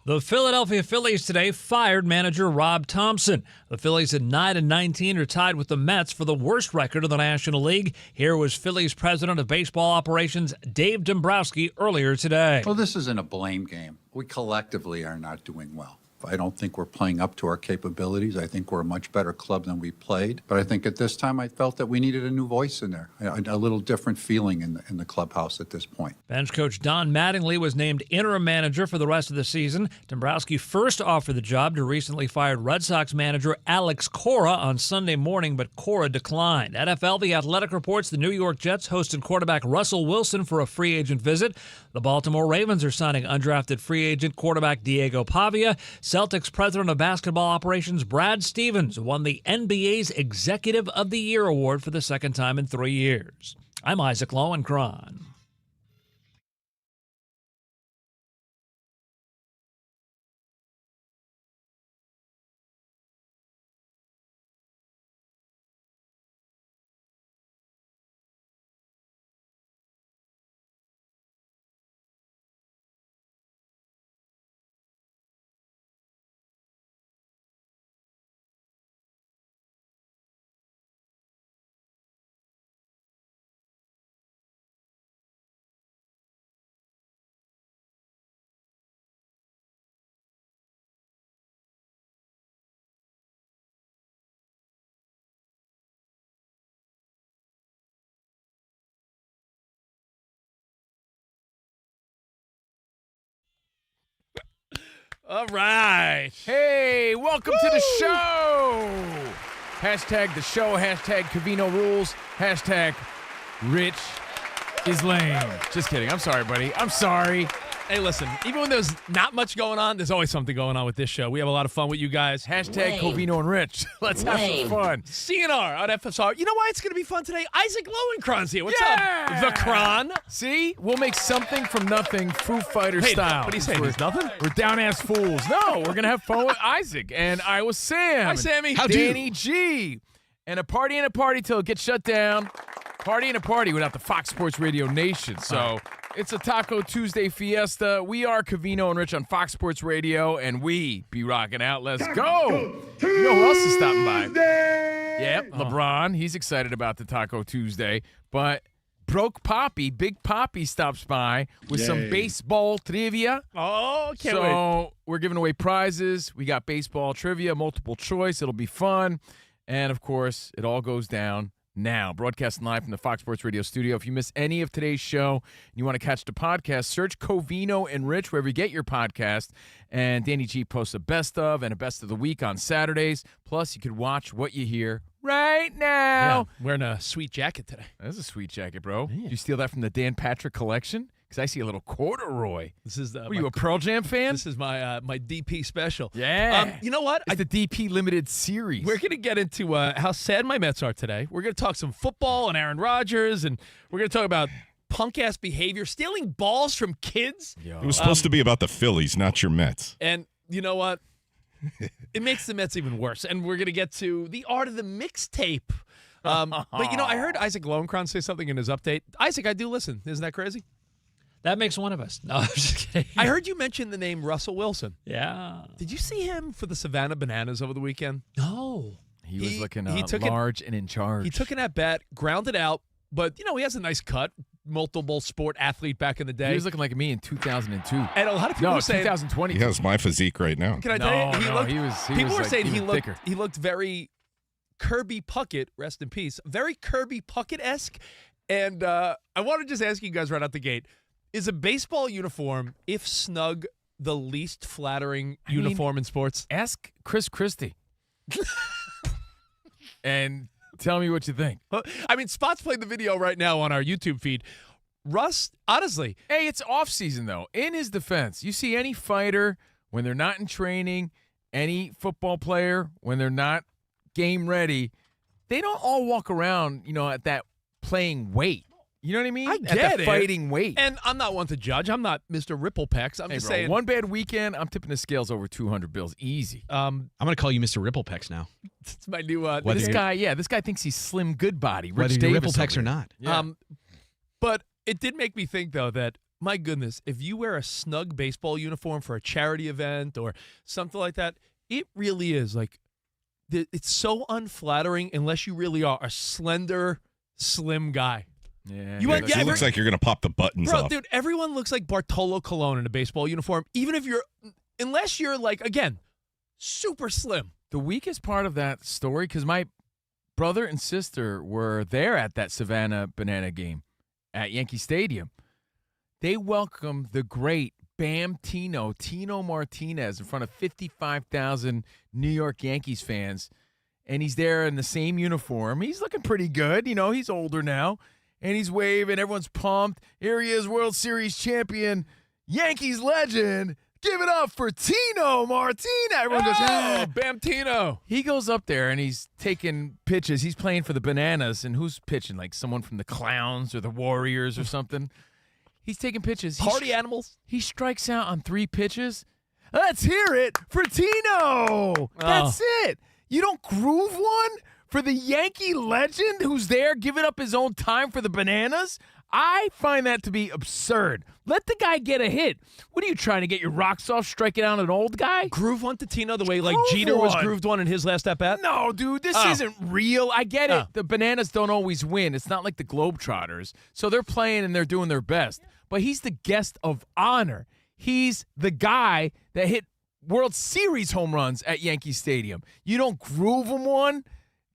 The Philadelphia Phillies today fired manager Rob Thompson. The Phillies at 9-19 are tied with the Mets for the worst record in the National League. Here was Phillies president of baseball operations Dave Dombrowski earlier today. Well, this isn't a blame game. We collectively are not doing well. I don't think we're playing up to our capabilities. I think we're a much better club than we played. But I think at this time I felt that we needed a new voice in there, a little different feeling in the clubhouse at this point. Bench coach Don Mattingly was named interim manager for the rest of the season. Dombrowski first offered the job to recently fired Red Sox manager Alex Cora on Sunday morning, but Cora declined. NFL, The Athletic reports the New York Jets hosted quarterback Russell Wilson for a free agent visit. The Baltimore Ravens are signing undrafted free agent quarterback Diego Pavia. Celtics president of basketball operations Brad Stevens won the NBA's Executive of the Year award for the second time in 3 years. I'm Isaac Lowenkron. All right. Hey, welcome to the show. Hashtag the show, hashtag Covino rules, hashtag Rich is lame. Just kidding. I'm sorry, buddy. I'm sorry. Hey, listen, even when there's not much going on, there's always something going on with this show. We have a lot of fun with you guys. Hashtag Covino and Rich. Let's have some fun. CNR on FSR. You know why it's going to be fun today? Isaac Lowenkron's here. What's up? The Kron. See? We'll make something from nothing, Foo Fighter style. What are you saying? There's nothing? We're down-ass fools. No, we're going to have fun with Isaac and Iowa Sam. Hi, Sammy. How Danny G. And a party till it gets shut down. Party and a party without the Fox Sports Radio Nation. So it's a Taco Tuesday fiesta. We are Covino and Rich on Fox Sports Radio, and we be rocking out. Let's go. You know who else is stopping by? Yep, LeBron. He's excited about the Taco Tuesday. But Broke Papi, Big Papi stops by with some baseball trivia. Oh, can't wait. So we're giving away prizes. We got baseball trivia, multiple choice. It'll be fun. And, of course, it all goes down now, broadcasting live from the Fox Sports Radio studio. If you miss any of today's show and you want to catch the podcast, search Covino and Rich wherever you get your podcast. And Danny G posts a best of and a best of the week on Saturdays. Plus, you could watch what you hear right now. Yeah, wearing a sweet jacket today. That's a sweet jacket, bro. Yeah. Did you steal that from the Dan Patrick collection? Because I see a little corduroy. This is Were you a Pearl Jam fan? This is my my DP special. Yeah. You know what? It's the DP limited series. We're going to get into how sad my Mets are today. We're going to talk some football and Aaron Rodgers, and we're going to talk about punk-ass behavior, stealing balls from kids. It was supposed to be about the Phillies, not your Mets. And you know what? It makes the Mets even worse. And we're going to get to the art of the mixtape. But, you know, I heard Isaac Lowenkron say something in his update. Isaac, I do listen. Isn't that crazy? That makes one of us. No, I'm just kidding. I heard you mention the name Russell Wilson. Yeah. Did you see him for the Savannah Bananas over the weekend? No. He was looking large and in charge. He took an at-bat, grounded out, but, you know, he has a nice cut. Multiple sport athlete back in the day. He was looking like me in 2002. And a lot of people were saying 2020. He has my physique right now. Can I tell you? People were saying thicker. He looked very Kirby Puckett, rest in peace, very Kirby Puckett-esque. And I want to just ask you guys right out the gate, is a baseball uniform, if snug, the least flattering uniform in sports? Ask Chris Christie. And tell me what you think. I mean, Spot's playing the video right now on our YouTube feed. Russ, honestly. Hey, it's off season, though. In his defense, you see any fighter when they're not in training, any football player when they're not game ready, they don't all walk around, you know, at that playing weight. You know what I mean? I get it. Fighting weight. And I'm not one to judge. I'm not Mr. Ripplepex. I'm just saying. One bad weekend, I'm tipping the scales over 200 bills. Easy. I'm going to call you Mr. Ripplepex now. It's my new this guy thinks he's slim good body. Whether you're Ripplepex or not. Yeah. But it did make me think, though, that my goodness, if you wear a snug baseball uniform for a charity event or something like that, it really is like it's so unflattering unless you really are a slender, slim guy. Yeah. It looks like you're going to pop the buttons off. Dude, everyone looks like Bartolo Colón in a baseball uniform, unless you're like, again, super slim. The weakest part of that story, because my brother and sister were there at that Savannah Banana game at Yankee Stadium. They welcomed the great Tino Martinez in front of 55,000 New York Yankees fans, and he's there in the same uniform. He's looking pretty good. He's older now, and he's waving. Everyone's pumped. Here he is, World Series champion, Yankees legend. Give it up for Tino Martinez. Everyone goes, oh, Tino. He goes up there, and he's taking pitches. He's playing for the Bananas, and who's pitching? Like someone from the Clowns or the Warriors or something. He's taking pitches. Party animals. He strikes out on 3 pitches. Let's hear it for Tino. That's it. You don't groove one for the Yankee legend who's there giving up his own time for the Bananas? I find that to be absurd. Let the guy get a hit. What are you trying to get your rocks off, striking out an old guy? Groove one to Tino the way like Groove Jeter was one. grooved one in his last at-bat? No, dude, this isn't real. I get it. The Bananas don't always win. It's not like the Globetrotters. So they're playing and they're doing their best. But he's the guest of honor. He's the guy that hit World Series home runs at Yankee Stadium. You don't groove him one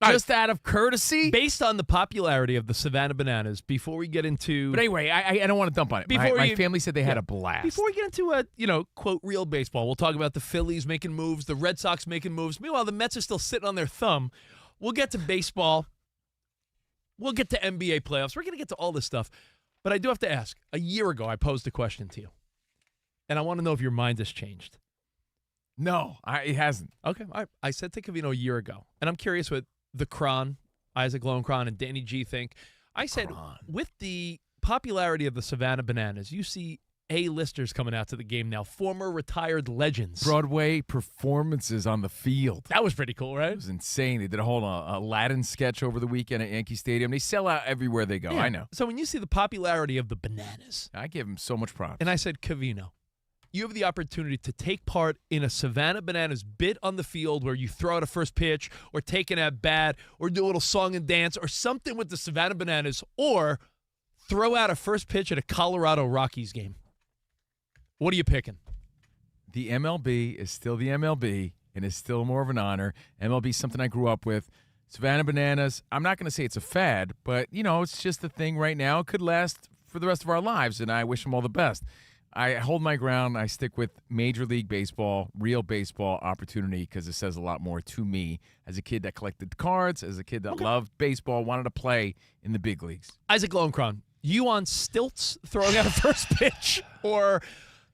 just out of courtesy? Based on the popularity of the Savannah Bananas, before we get into... But anyway, I don't want to dump on it. My family said they had a blast. Before we get into, quote, real baseball, we'll talk about the Phillies making moves, the Red Sox making moves. Meanwhile, the Mets are still sitting on their thumb. We'll get to baseball. We'll get to NBA playoffs. We're going to get to all this stuff. But I do have to ask. A year ago, I posed a question to you. And I want to know if your mind has changed. No, it hasn't. Okay. I said to Covino a year ago. And I'm curious what the Cron, Isaac Lowenkron, and Danny G think. I said, with the popularity of the Savannah Bananas, you see A-listers coming out to the game now, former retired legends. Broadway performances on the field. That was pretty cool, right? It was insane. They did a whole Aladdin sketch over the weekend at Yankee Stadium. They sell out everywhere they go. Yeah. I know. So when you see the popularity of the Bananas, I give them so much props. and I said, Covino, you have the opportunity to take part in a Savannah Bananas bit on the field where you throw out a first pitch or take an at-bat or do a little song and dance or something with the Savannah Bananas or throw out a first pitch at a Colorado Rockies game. What are you picking? The MLB is still the MLB and is still more of an honor. MLB is something I grew up with. Savannah Bananas, I'm not going to say it's a fad, but, it's just a thing right now. It could last for the rest of our lives, and I wish them all the best. I hold my ground. I stick with Major League Baseball, real baseball opportunity, because it says a lot more to me as a kid that collected cards, as a kid that loved baseball, wanted to play in the big leagues. Isaac Lowenkron, you on stilts throwing out a first pitch or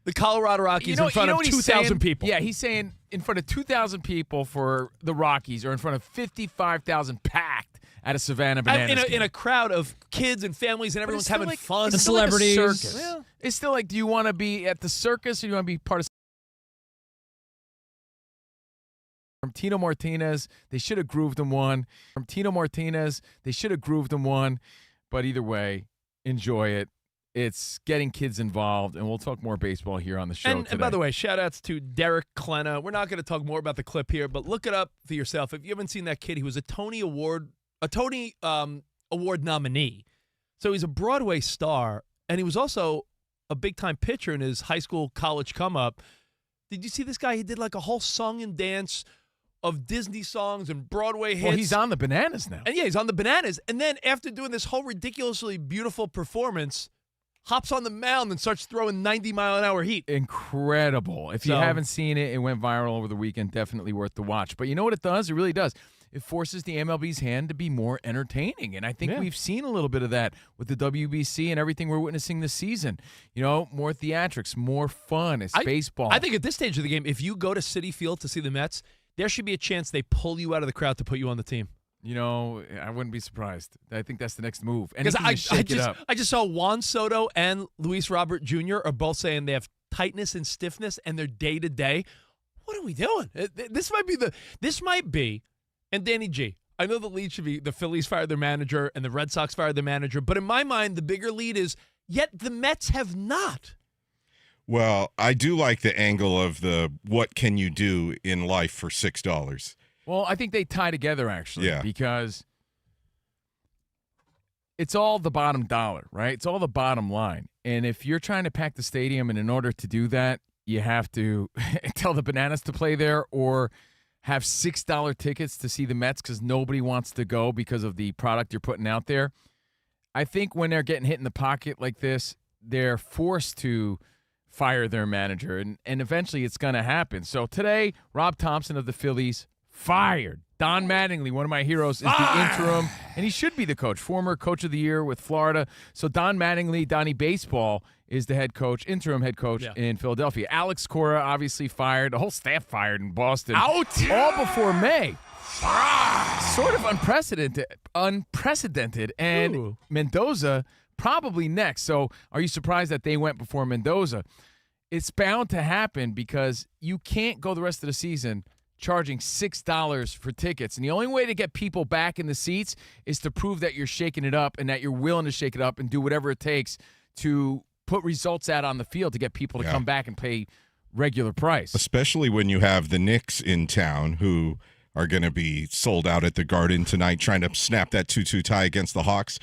the Colorado Rockies in front of 2,000 people? Yeah, he's saying in front of 2,000 people for the Rockies or in front of 55,000 packed at a Savannah Bananas in a crowd of kids and families and everyone's having fun. It's celebrities. Like a circus. Yeah. It's still like, do you want to be at the circus or do you want to be part of From Tino Martinez, they should have grooved him one. From Tino Martinez, they should have grooved him one. But either way, enjoy it. It's getting kids involved, and we'll talk more baseball here on the show today. And by the way, shout-outs to Derek Klena. We're not going to talk more about the clip here, but look it up for yourself. If you haven't seen that kid, he was a Tony Award nominee. So he's a Broadway star, and he was also a big-time pitcher in his high school, college come-up. Did you see this guy? He did like a whole song and dance of Disney songs and Broadway hits. Well, he's on the Bananas now. And yeah, he's on the Bananas. And then after doing this whole ridiculously beautiful performance, hops on the mound and starts throwing 90-mile-an-hour heat. Incredible. If you haven't seen it, it went viral over the weekend. Definitely worth the watch. But you know what it does? It really does. It forces the MLB's hand to be more entertaining. And I think we've seen a little bit of that with the WBC and everything we're witnessing this season. More theatrics, more fun. It's baseball. I think at this stage of the game, if you go to Citi Field to see the Mets, there should be a chance they pull you out of the crowd to put you on the team. I wouldn't be surprised. I think that's the next move. Because I just saw Juan Soto and Luis Robert Jr. are both saying they have tightness and stiffness and they're day-to-day. What are we doing? This might be, and Danny G, I know the lead should be the Phillies fired their manager and the Red Sox fired their manager, but in my mind, the bigger lead is yet the Mets have not. Well, I do like the angle of the what can you do in life for $6. Well, I think they tie together, actually, Yeah. because it's all the bottom dollar, right? It's all the bottom line. And if you're trying to pack the stadium, and in order to do that, you have to tell the Bananas to play there or have $6 tickets to see the Mets because nobody wants to go because of the product you're putting out there. I think when they're getting hit in the pocket like this, they're forced to fire their manager, and eventually it's going to happen. So today, Rob Thompson of the Phillies fired. Don Mattingly, one of my heroes, is the interim, and he should be the coach, former coach of the year with Florida. So Don Mattingly, Donnie Baseball, is the head coach, interim head coach in Philadelphia. Alex Cora obviously fired. The whole staff fired in Boston. Out! All before May. Sort of unprecedented. And Ooh. Mendoza probably next. So are you surprised that they went before Mendoza? It's bound to happen because you can't go the rest of the season charging $6 for tickets. And the only way to get people back in the seats is to prove that you're shaking it up and that you're willing to shake it up and do whatever it takes to put results out on the field to get people to come back and pay regular price. Especially when you have the Knicks in town who are going to be sold out at the Garden tonight trying to snap that 2-2 tie against the Hawks.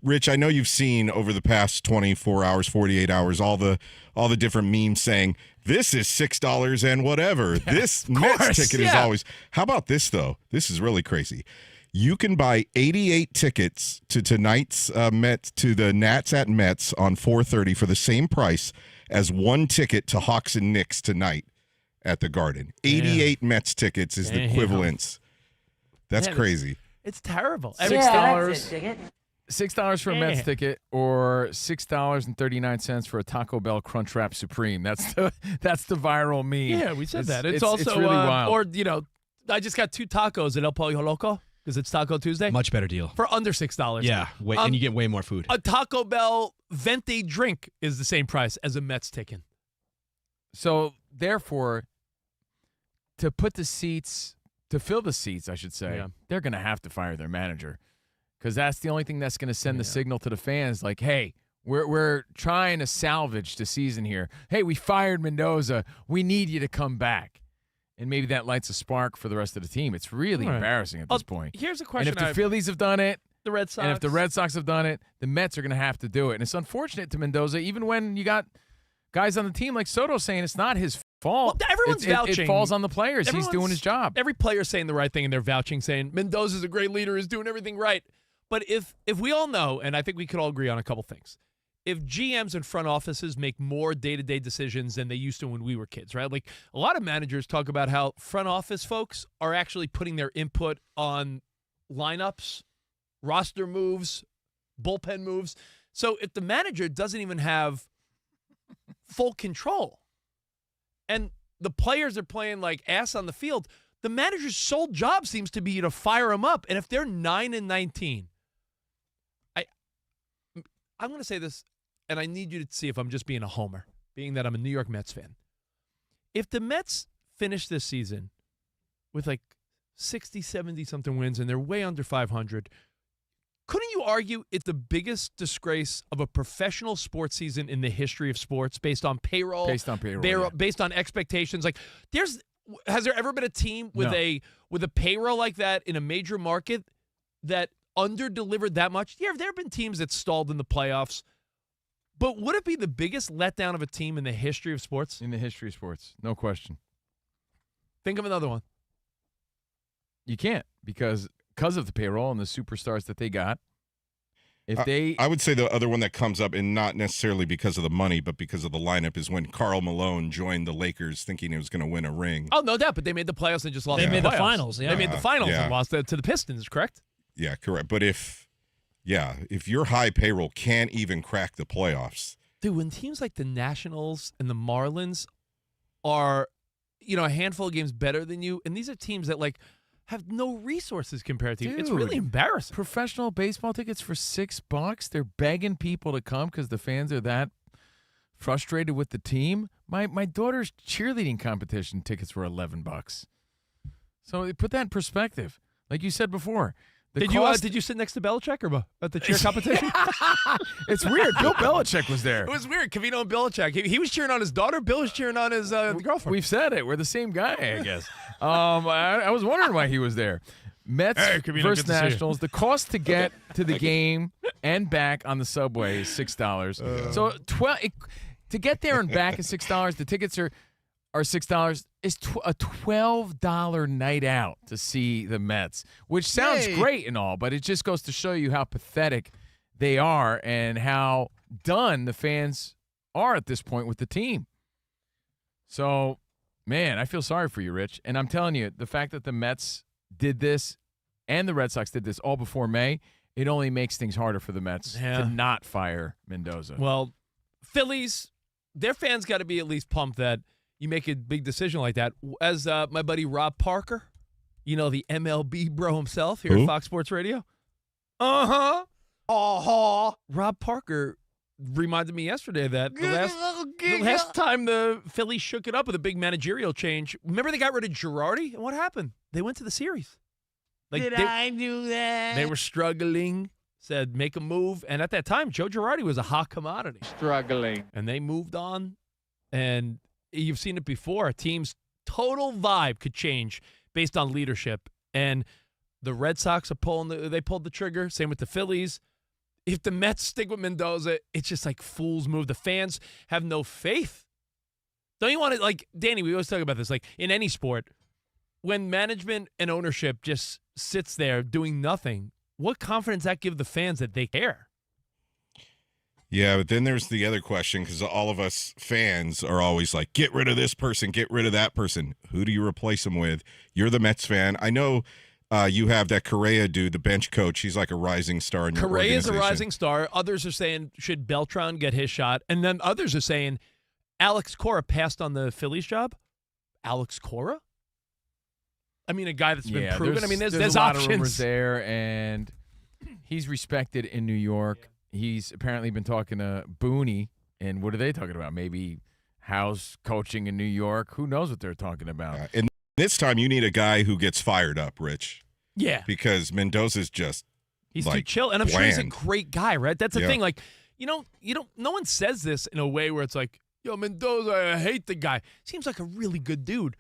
Rich, I know you've seen over the past 24 hours, 48 hours, all the different memes saying, this is $6 and whatever. This Mets ticket is always. How about this, though? This is really crazy. You can buy 88 tickets to tonight's Mets, to the Nats at Mets on 4:30 for the same price as one ticket to Hawks and Knicks tonight at the Garden. 88 Mets tickets is the equivalence. That's crazy. It's terrible. $6 for a Mets ticket or $6.39 for a Taco Bell Crunchwrap Supreme. That's the viral meme. Yeah, we said that. It's also really wild. Or, I just got 2 tacos at El Pollo Loco because it's Taco Tuesday. Much better deal. For under $6. Yeah, and you get way more food. A Taco Bell Venti drink is the same price as a Mets ticket. So, therefore, to fill the seats, I should say, they're going to have to fire their manager. Because that's the only thing that's going to send the signal to the fans like, hey, we're trying to salvage the season here. Hey, we fired Mendoza. We need you to come back. And maybe that lights a spark for the rest of the team. It's really embarrassing at this point. Here's a question. And if the Phillies have done it, the Red Sox. And if the Red Sox have done it, the Mets are going to have to do it. And it's unfortunate to Mendoza, even when you got guys on the team like Soto saying it's not his fault. Well, everyone's vouching. It falls on the players. He's doing his job. Every player's saying the right thing, and they're vouching, saying Mendoza's a great leader, is doing everything right. But if we all know, and I think we could all agree on a couple things, if GMs and front offices make more day-to-day decisions than they used to when we were kids, right? Like a lot of managers talk about how front office folks are actually putting their input on lineups, roster moves, bullpen moves. So if the manager doesn't even have full control and the players are playing like ass on the field, the manager's sole job seems to be to fire them up. And if they're 9-19, I'm going to say this, and I need you to see if I'm just being a homer, being that I'm a New York Mets fan. If the Mets finish this season with like 60, 70-something wins and they're way under 500, couldn't you argue it's the biggest disgrace of a professional sports season in the history of sports based on payroll? Based on payroll, based on expectations. Like, has there ever been a team with a payroll like that in a major market that under-delivered that much? Yeah, there have been teams that stalled in the playoffs. But would it be the biggest letdown of a team in the history of sports? In the history of sports, no question. Think of another one. You can't because of the payroll and the superstars that they got. I would say the other one that comes up, and not necessarily because of the money, but because of the lineup, is when Karl Malone joined the Lakers thinking he was going to win a ring. Oh, no doubt, but they made the playoffs and just lost. They made the the finals. Yeah. They made the finals and lost to the Pistons, correct? Yeah, correct. But if your high payroll can't even crack the playoffs. Dude, when teams like the Nationals and the Marlins are, a handful of games better than you, and these are teams that, like, have no resources compared to you. It's really embarrassing. Professional baseball tickets for $6. They're begging people to come because the fans are that frustrated with the team. My daughter's cheerleading competition tickets were $11. So put that in perspective. Like you said before, Did you sit next to Belichick or at the cheer competition? It's weird. Bill Belichick was there. It was weird. Covino and Belichick. He was cheering on his daughter. Bill was cheering on his girlfriend. We've said it. We're the same guy, I guess. I was wondering why he was there. Mets Covino, versus good to see you. Nationals. The cost to get to the game and back on the subway is $6. So to get there and back is $6. The tickets are $6. It's a $12 night out to see the Mets, which sounds great and all, but it just goes to show you how pathetic they are and how done the fans are at this point with the team. So, man, I feel sorry for you, Rich. And I'm telling you, the fact that the Mets did this and the Red Sox did this all before May, it only makes things harder for the Mets to not fire Mendoza. Well, Phillies, their fans got to be at least pumped that you make a big decision like that. As my buddy Rob Parker, the MLB bro himself here at Fox Sports Radio. Rob Parker reminded me yesterday that the last time the Phillies shook it up with a big managerial change, remember they got rid of Girardi? And what happened? They went to the series. I do that? They were struggling, said make a move. And at that time, Joe Girardi was a hot commodity. Struggling. And they moved on, and you've seen it before. A team's total vibe could change based on leadership. And the Red Sox are pulled the trigger. Same with the Phillies. If the Mets stick with Mendoza, it's just like fool's move. The fans have no faith. Don't you want to, Danny, we always talk about this, in any sport, when management and ownership just sits there doing nothing, what confidence that give the fans that they care? Yeah, but then there's the other question, because all of us fans are always like, get rid of this person, get rid of that person. Who do you replace them with? You're the Mets fan. I know you have that Correa dude, the bench coach. He's like a rising star in your organization. Correa's a rising star. Others are saying, should Beltran get his shot? And then others are saying, Alex Cora passed on the Phillies job? Alex Cora? I mean, a guy that's been proven. I mean, there's a lot options. of rumors there, and he's respected in New York. He's apparently been talking to Booney, and what are they talking about? Maybe house coaching in New York. Who knows what they're talking about? And this time you need a guy who gets fired up, Rich. Yeah. Because Mendoza's just He's too chill, and I'm sure he's a bland. great guy, right? That's the thing. No one says this in a way where it's like, yo, Mendoza, I hate the guy. Seems like a really good dude.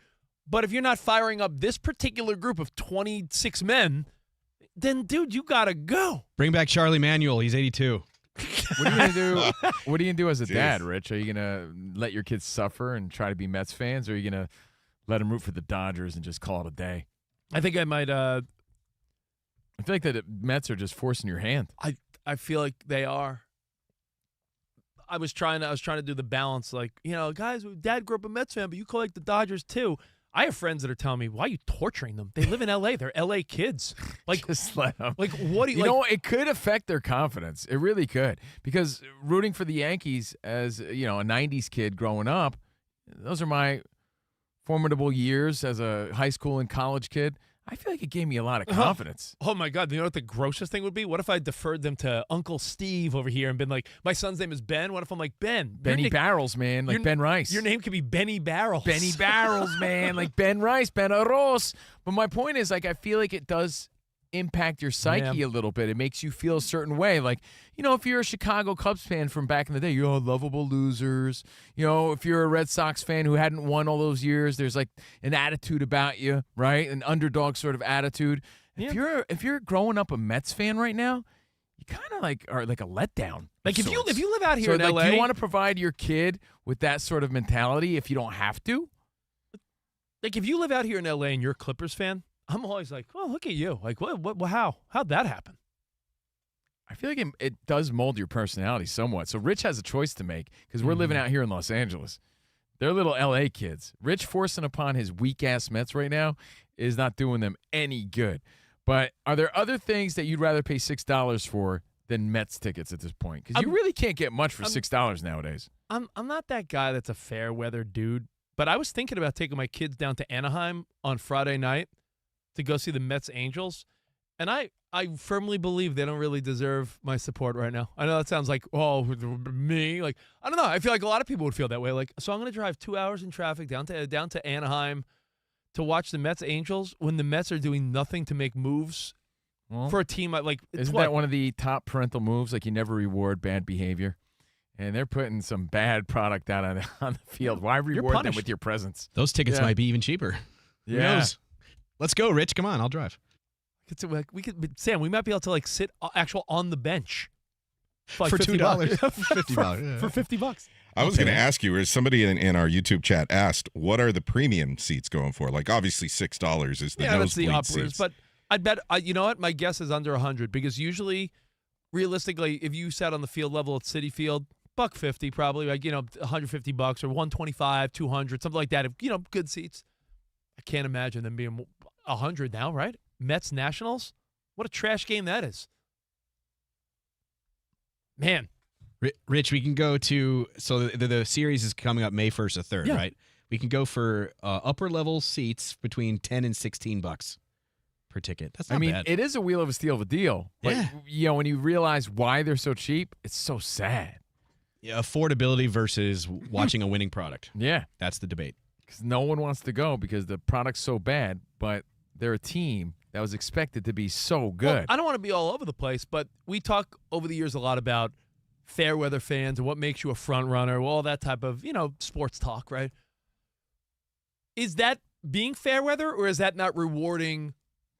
But if you're not firing up this particular group of 26 men, then, dude, you got to go. Bring back Charlie Manuel. He's 82. What are you gonna do? What are you gonna do as a dad, Rich? Are you gonna let your kids suffer and try to be Mets fans, or are you gonna let them root for the Dodgers and just call it a day? I think I might. I feel like the Mets are just forcing your hand. I feel like they are. I was trying to do the balance, guys. Dad grew up a Mets fan, but you collect the Dodgers too. I have friends that are telling me, why are you torturing them? They live in L.A. They're L.A. kids. Just let them. What do you? You know, it could affect their confidence. It really could, because rooting for the Yankees as a '90s kid growing up, those are my formidable years as a high school and college kid. I feel like it gave me a lot of confidence. Oh, my God. You know what the grossest thing would be? What if I deferred them to Uncle Steve over here and been like, my son's name is Ben? What if I'm like, Ben? Benny Barrels, man, like Ben Rice. Your name could be Benny Barrels. Benny Barrels, man, like Ben Rice, Ben Arroz. But my point is, I feel like it does impact your psyche a little bit. It makes you feel a certain way. If you're a Chicago Cubs fan from back in the day, you're all lovable losers. If you're a Red Sox fan who hadn't won all those years, there's an attitude about you, right? An underdog sort of attitude. Yeah. If you're growing up a Mets fan right now, you kind of are like a letdown. If you live out here in LA, do you want to provide your kid with that sort of mentality if you don't have to? If you live out here in LA and you're a Clippers fan, I'm always like, oh, look at you. How'd that happen? I feel like it does mold your personality somewhat. So Rich has a choice to make, because we're living out here in Los Angeles. They're little L.A. kids. Rich forcing upon his weak-ass Mets right now is not doing them any good. But are there other things that you'd rather pay $6 for than Mets tickets at this point? Because you really can't get much for $6 nowadays. I'm not that guy that's a fair-weather dude, but I was thinking about taking my kids down to Anaheim on Friday night to go see the Mets Angels, and I firmly believe they don't really deserve my support right now. I know that sounds like, oh, me. I don't know. I feel like a lot of people would feel that way. So I'm going to drive 2 hours in traffic down to Anaheim to watch the Mets Angels when the Mets are doing nothing to make moves Well, for a team like. Isn't that one of the top parental moves? Like you never reward bad behavior. And they're putting some bad product out on the field. Why reward them with your presence? Those tickets might be even cheaper. Who knows? Let's go, Rich. Come on, I'll drive. Sam, we might be able to sit on the bench for $2, $50 for $50. I was going to ask you, somebody in our YouTube chat asked, what are the premium seats going for? Like, obviously, $6 is the nosebleed seats. But I bet, you know what? My guess is under 100 because usually, realistically, if you sat on the field level at Citi Field, $150 probably, $150 or $125, $200, something like that. Good seats. I can't imagine them being 100 now, right? Mets Nationals? What a trash game that is. Man. Rich, we can go to the series is coming up May 1st or 3rd, right? We can go for upper level seats between $10 and $16 per ticket. That's not bad. It is a wheel of a steel of a deal. But when you realize why they're so cheap, it's so sad. Yeah, affordability versus watching a winning product. Yeah. That's the debate. Because no one wants to go because the product's so bad, but they're a team that was expected to be so good. Well, I don't want to be all over the place, but we talk over the years a lot about fair weather fans and what makes you a front runner, all that type of, sports talk, right? Is that being fair weather or is that not rewarding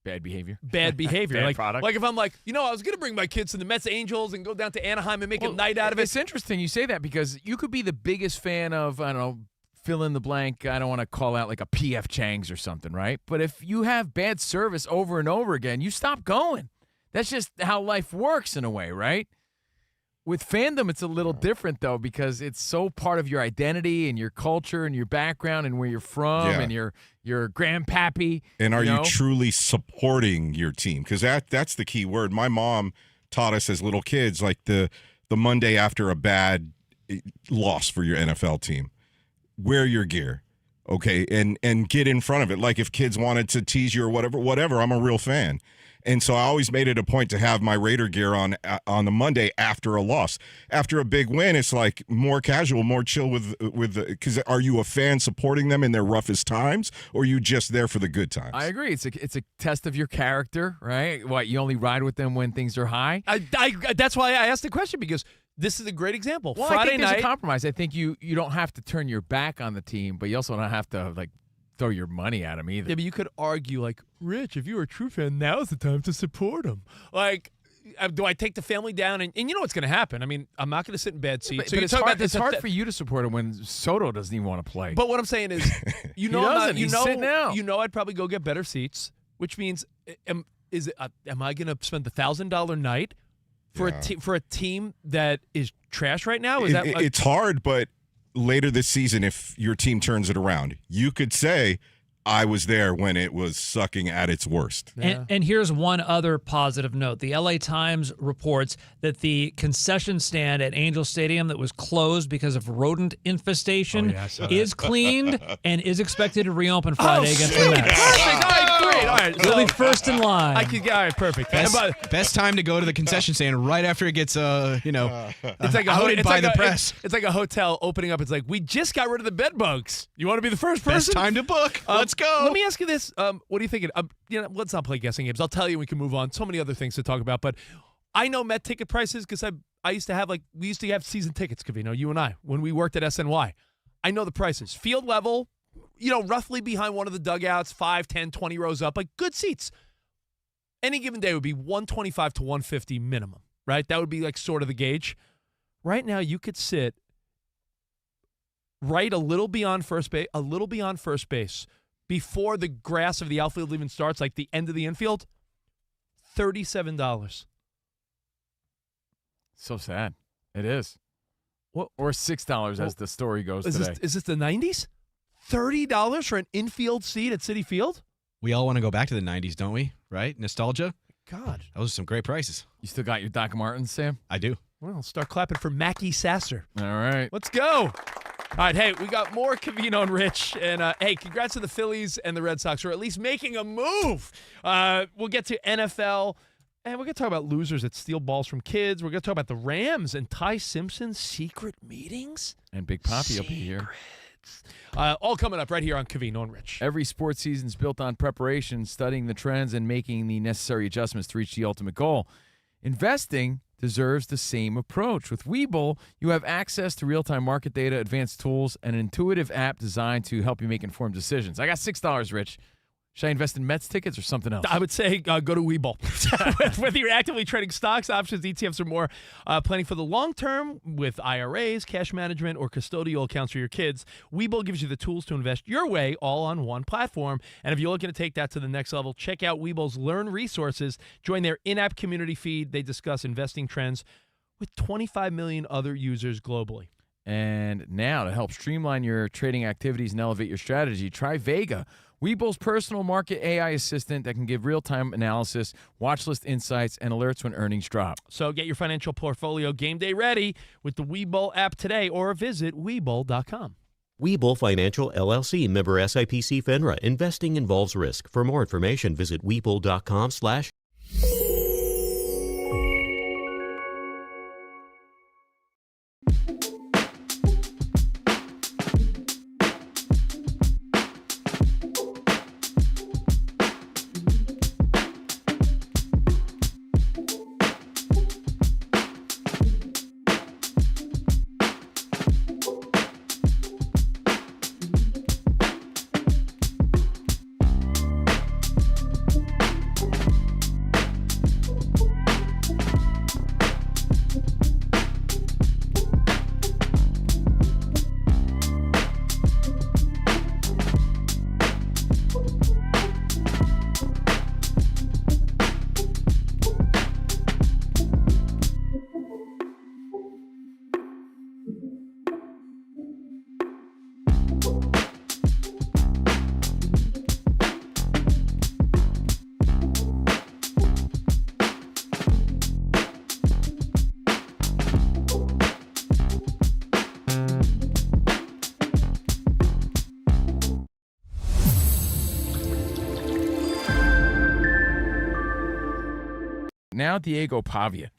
bad behavior? Bad behavior. Product. Like if I'm I was going to bring my kids to the Mets Angels and go down to Anaheim and make a night out of it. It's interesting you say that because you could be the biggest fan of, I don't know, fill in the blank. I don't want to call out like a P.F. Chang's or something, right? But if you have bad service over and over again, you stop going. That's just how life works in a way, right? With fandom, it's a little different, though, because it's so part of your identity and your culture and your background and where you're from and your grandpappy. And are you truly supporting your team? Because that's the key word. My mom taught us as little kids, like the Monday after a bad loss for your NFL team, wear your gear, okay, and get in front of it. Like if kids wanted to tease you or whatever, I'm a real fan. And so I always made it a point to have my Raider gear on the Monday after a loss. After a big win, it's like more casual, more chill with because are you a fan supporting them in their roughest times, or are you just there for the good times? I agree. It's a test of your character, right? What, you only ride with them when things are high? That's why I asked the question because this is a great example. Well, Friday I think there's night, a compromise. I think you don't have to turn your back on the team, but you also don't have to throw your money at them either. Yeah, but you could argue Rich, if you're a true fan, now's the time to support him. Do I take the family down? And you know what's going to happen. I mean, I'm not going to sit in bad seats. But it's hard for you to support him when Soto doesn't even want to play. But what I'm saying is, He's sitting out. I'd probably go get better seats, which means, am I going to spend the $1,000 night for a team that is trash right now? It's hard, but later this season, if your team turns it around, you could say, I was there when it was sucking at its worst. Yeah. And here's one other positive note. The LA Times reports that the concession stand at Angel Stadium that was closed because of rodent infestation is cleaned and is expected to reopen Friday against the Mets. Perfect. All right, great. All right, They'll be first in line. All right, perfect. Best time to go to the concession stand right after it gets, it's like outed by the press. It's like a hotel opening up. It's like, we just got rid of the bed bugs. You want to be the first person? Best time to book. Let's go. Let me ask you this. What are you thinking? Let's not play guessing games. I'll tell you, we can move on. So many other things to talk about. But I know Met ticket prices because I used to have we used to have season tickets, Covino, you and I, when we worked at SNY. I know the prices. Field level, roughly behind one of the dugouts, 5, 10, 20 rows up, good seats. Any given day would be $125 to $150 minimum, right? That would be sort of the gauge. Right now, you could sit right a little beyond first base, before the grass of the outfield even starts, like the end of the infield, $37. So sad. It is. What? Or $6 as the story goes today. Is this the 90s? $30 for an infield seat at Citi Field? We all want to go back to the 90s, don't we? Right? Nostalgia? God. Those are some great prices. You still got your Doc Martens, Sam? I do. Well, I'll start clapping for Mackie Sasser. All right. Let's go. All right, hey, we got more Covino and Rich. And, hey, congrats to the Phillies and the Red Sox for at least making a move. We'll get to NFL, and we're going to talk about losers that steal balls from kids. We're going to talk about the Rams and Ty Simpson's secret meetings. And Big Papi will be here. All coming up right here on Covino and Rich. Every sports season is built on preparation, studying the trends, and making the necessary adjustments to reach the ultimate goal. Investing deserves the same approach. With Webull, you have access to real-time market data, advanced tools, and an intuitive app designed to help you make informed decisions. I got $6, Rich. Should I invest in Mets tickets or something else? I would say go to Webull. Whether you're actively trading stocks, options, ETFs, or more, planning for the long term with IRAs, cash management, or custodial accounts for your kids, Webull gives you the tools to invest your way all on one platform. And if you're looking to take that to the next level, check out Webull's Learn resources. Join their in-app community feed. They discuss investing trends with 25 million other users globally. And now, to help streamline your trading activities and elevate your strategy, try Vega, Webull's personal market AI assistant that can give real-time analysis, watch list insights, and alerts when earnings drop. So get your financial portfolio game day ready with the Webull app today or visit Webull.com. Webull Financial, LLC, member SIPC FINRA. Investing involves risk. For more information, visit Webull.com/. Now Diego Pavia.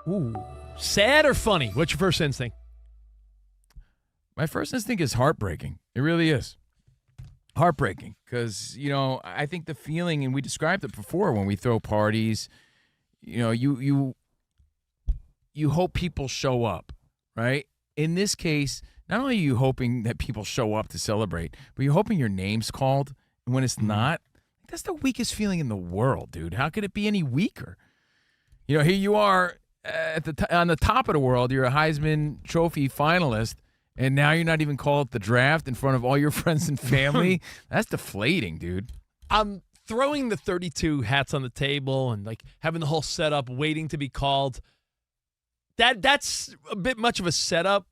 Ooh, sad or funny? What's your first instinct? My first instinct is heartbreaking. It really is. Heartbreaking. Because, I think the feeling, and we described it before when we throw parties, you hope people show up, right? In this case, not only are you hoping that people show up to celebrate, but you're hoping your name's called. And when it's not, that's the weakest feeling in the world, dude. How could it be any weaker? Here you are on the top of the world. You're a Heisman Trophy finalist, and now you're not even called at the draft in front of all your friends and family. That's deflating, dude. I'm throwing the 32 hats on the table and having the whole setup, waiting to be called. That's a bit much of a setup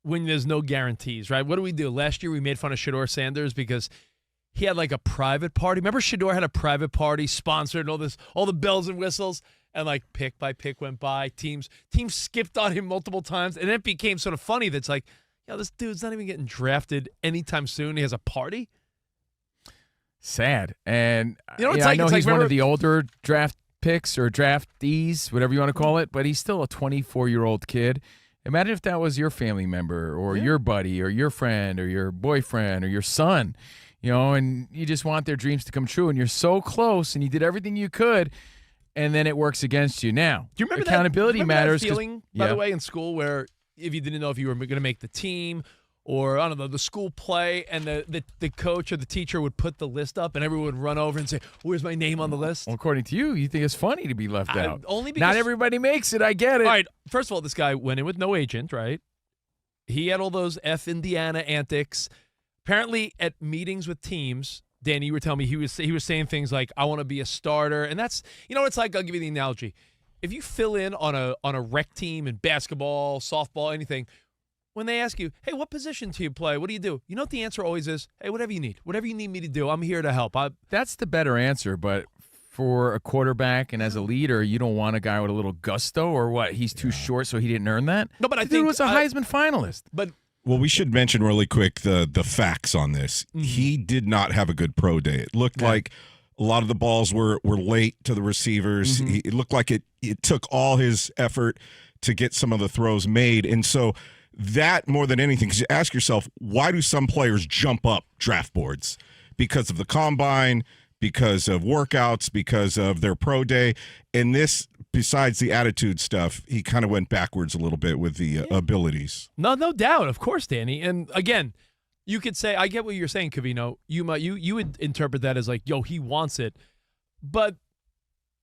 when there's no guarantees, right? What do we do? Last year we made fun of Shedeur Sanders because he had a private party. Remember Shedeur had a private party sponsored and all the bells and whistles, and pick by pick went by. Teams skipped on him multiple times, and it became sort of funny that's this dude's not even getting drafted anytime soon. He has a party. Sad. And it's I know he's one of the older draft picks or draftees, whatever you want to call it, but he's still a 24-year-old kid. Imagine if that was your family member or your buddy or your friend or your boyfriend or your son. And you just want their dreams to come true, and you're so close, and you did everything you could, and then it works against you. Now, do you remember accountability matters? That feeling, by the way, in school where if you didn't know if you were going to make the team or, I don't know, the school play, and the coach or the teacher would put the list up, and everyone would run over and say, where's my name on the list? Well, according to you think it's funny to be left out. Only because not everybody makes it. I get it. All right, first of all, this guy went in with no agent, right? He had all those F Indiana antics. Apparently, at meetings with teams, Danny, you were telling me he was saying things like, "I want to be a starter," and that's it's like. I'll give you the analogy: if you fill in on a rec team in basketball, softball, anything, when they ask you, "Hey, what position do you play? What do you do?" You know what the answer always is? "Hey, whatever you need me to do, I'm here to help." That's the better answer, but for a quarterback and as a leader, you don't want a guy with a little gusto or what? He's too short, so he didn't earn that. No, but I think think he was a Heisman finalist. But. Well, we should mention really quick the facts on this. Mm-hmm. He did not have a good pro day. It looked like a lot of the balls were late to the receivers. Mm-hmm. It looked like it took all his effort to get some of the throws made. And so that more than anything, because you ask yourself, why do some players jump up draft boards? Because of the combine, because of workouts, because of their pro day. And this, besides the attitude stuff, he kind of went backwards a little bit with the abilities. No doubt. Of course, Danny. And again, you could say, I get what you're saying, Covino. You would interpret that as like, yo, he wants it. But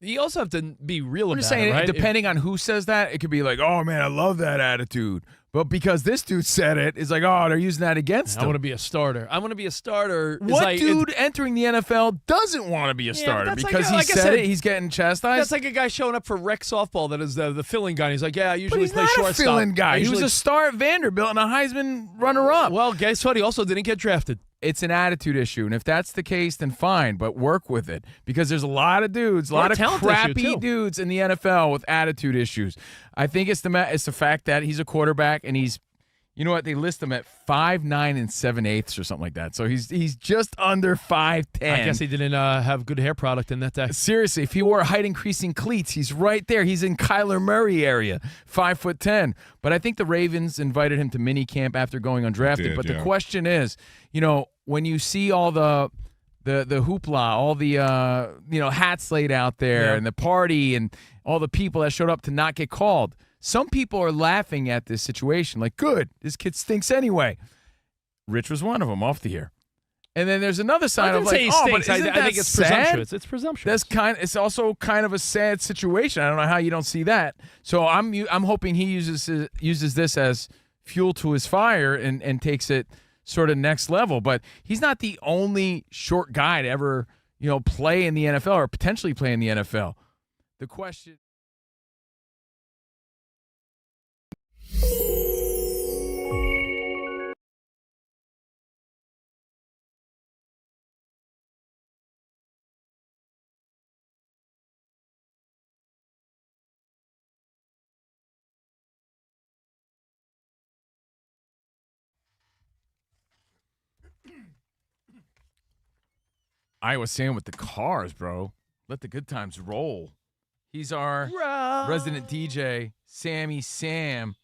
you also have to be real about I'm just saying, it, right? depending on who says that, it could be like, oh, man, I love that attitude. But because this dude said it, it's like, oh, they're using that against I him. want to be a starter. I want to be a starter. What dude entering the NFL doesn't want to be a starter? that's Because like I he said said, it, he's getting chastised? That's like a guy showing up for rec softball that is the filling guy. He's like, yeah, I But usually he's play not a shortstop. filling guy. He was Usually- a star at Vanderbilt and a Heisman runner-up. Well, guess what? He also didn't get drafted. It's an attitude issue, and if that's the case, then fine, but work with it because there's a lot of dudes, a lot of talent issue, crappy too. dudes in the NFL with attitude issues. I think it's the fact that he's a quarterback and he's, you know what, they list him at 5'9" and 7/8 or something like that. So he's just under 5'10". I guess he didn't have good hair product in that day. Seriously, if he wore height-increasing cleats, he's right there. He's in Kyler Murray area, 5'10". But I think the Ravens invited him to minicamp after going undrafted. But the question is, when you see all the hoopla, all the hats laid out there, and the party, and all the people that showed up to not get called, some people are laughing at this situation. Like, good, this kid stinks anyway. Rich was one of them off the air. And then there's another side of like, stinks. but isn't I think that it's sad? presumptuous. It's presumptuous. It's also kind of a sad situation. I don't know how you don't see that. So I'm hoping he uses this as fuel to his fire and takes it sort of next level. But he's not the only short guy to ever play in the NFL or potentially play in the NFL. The question. I was saying with the cars, bro. Let the good times roll. He's our resident DJ, Sammy Sam,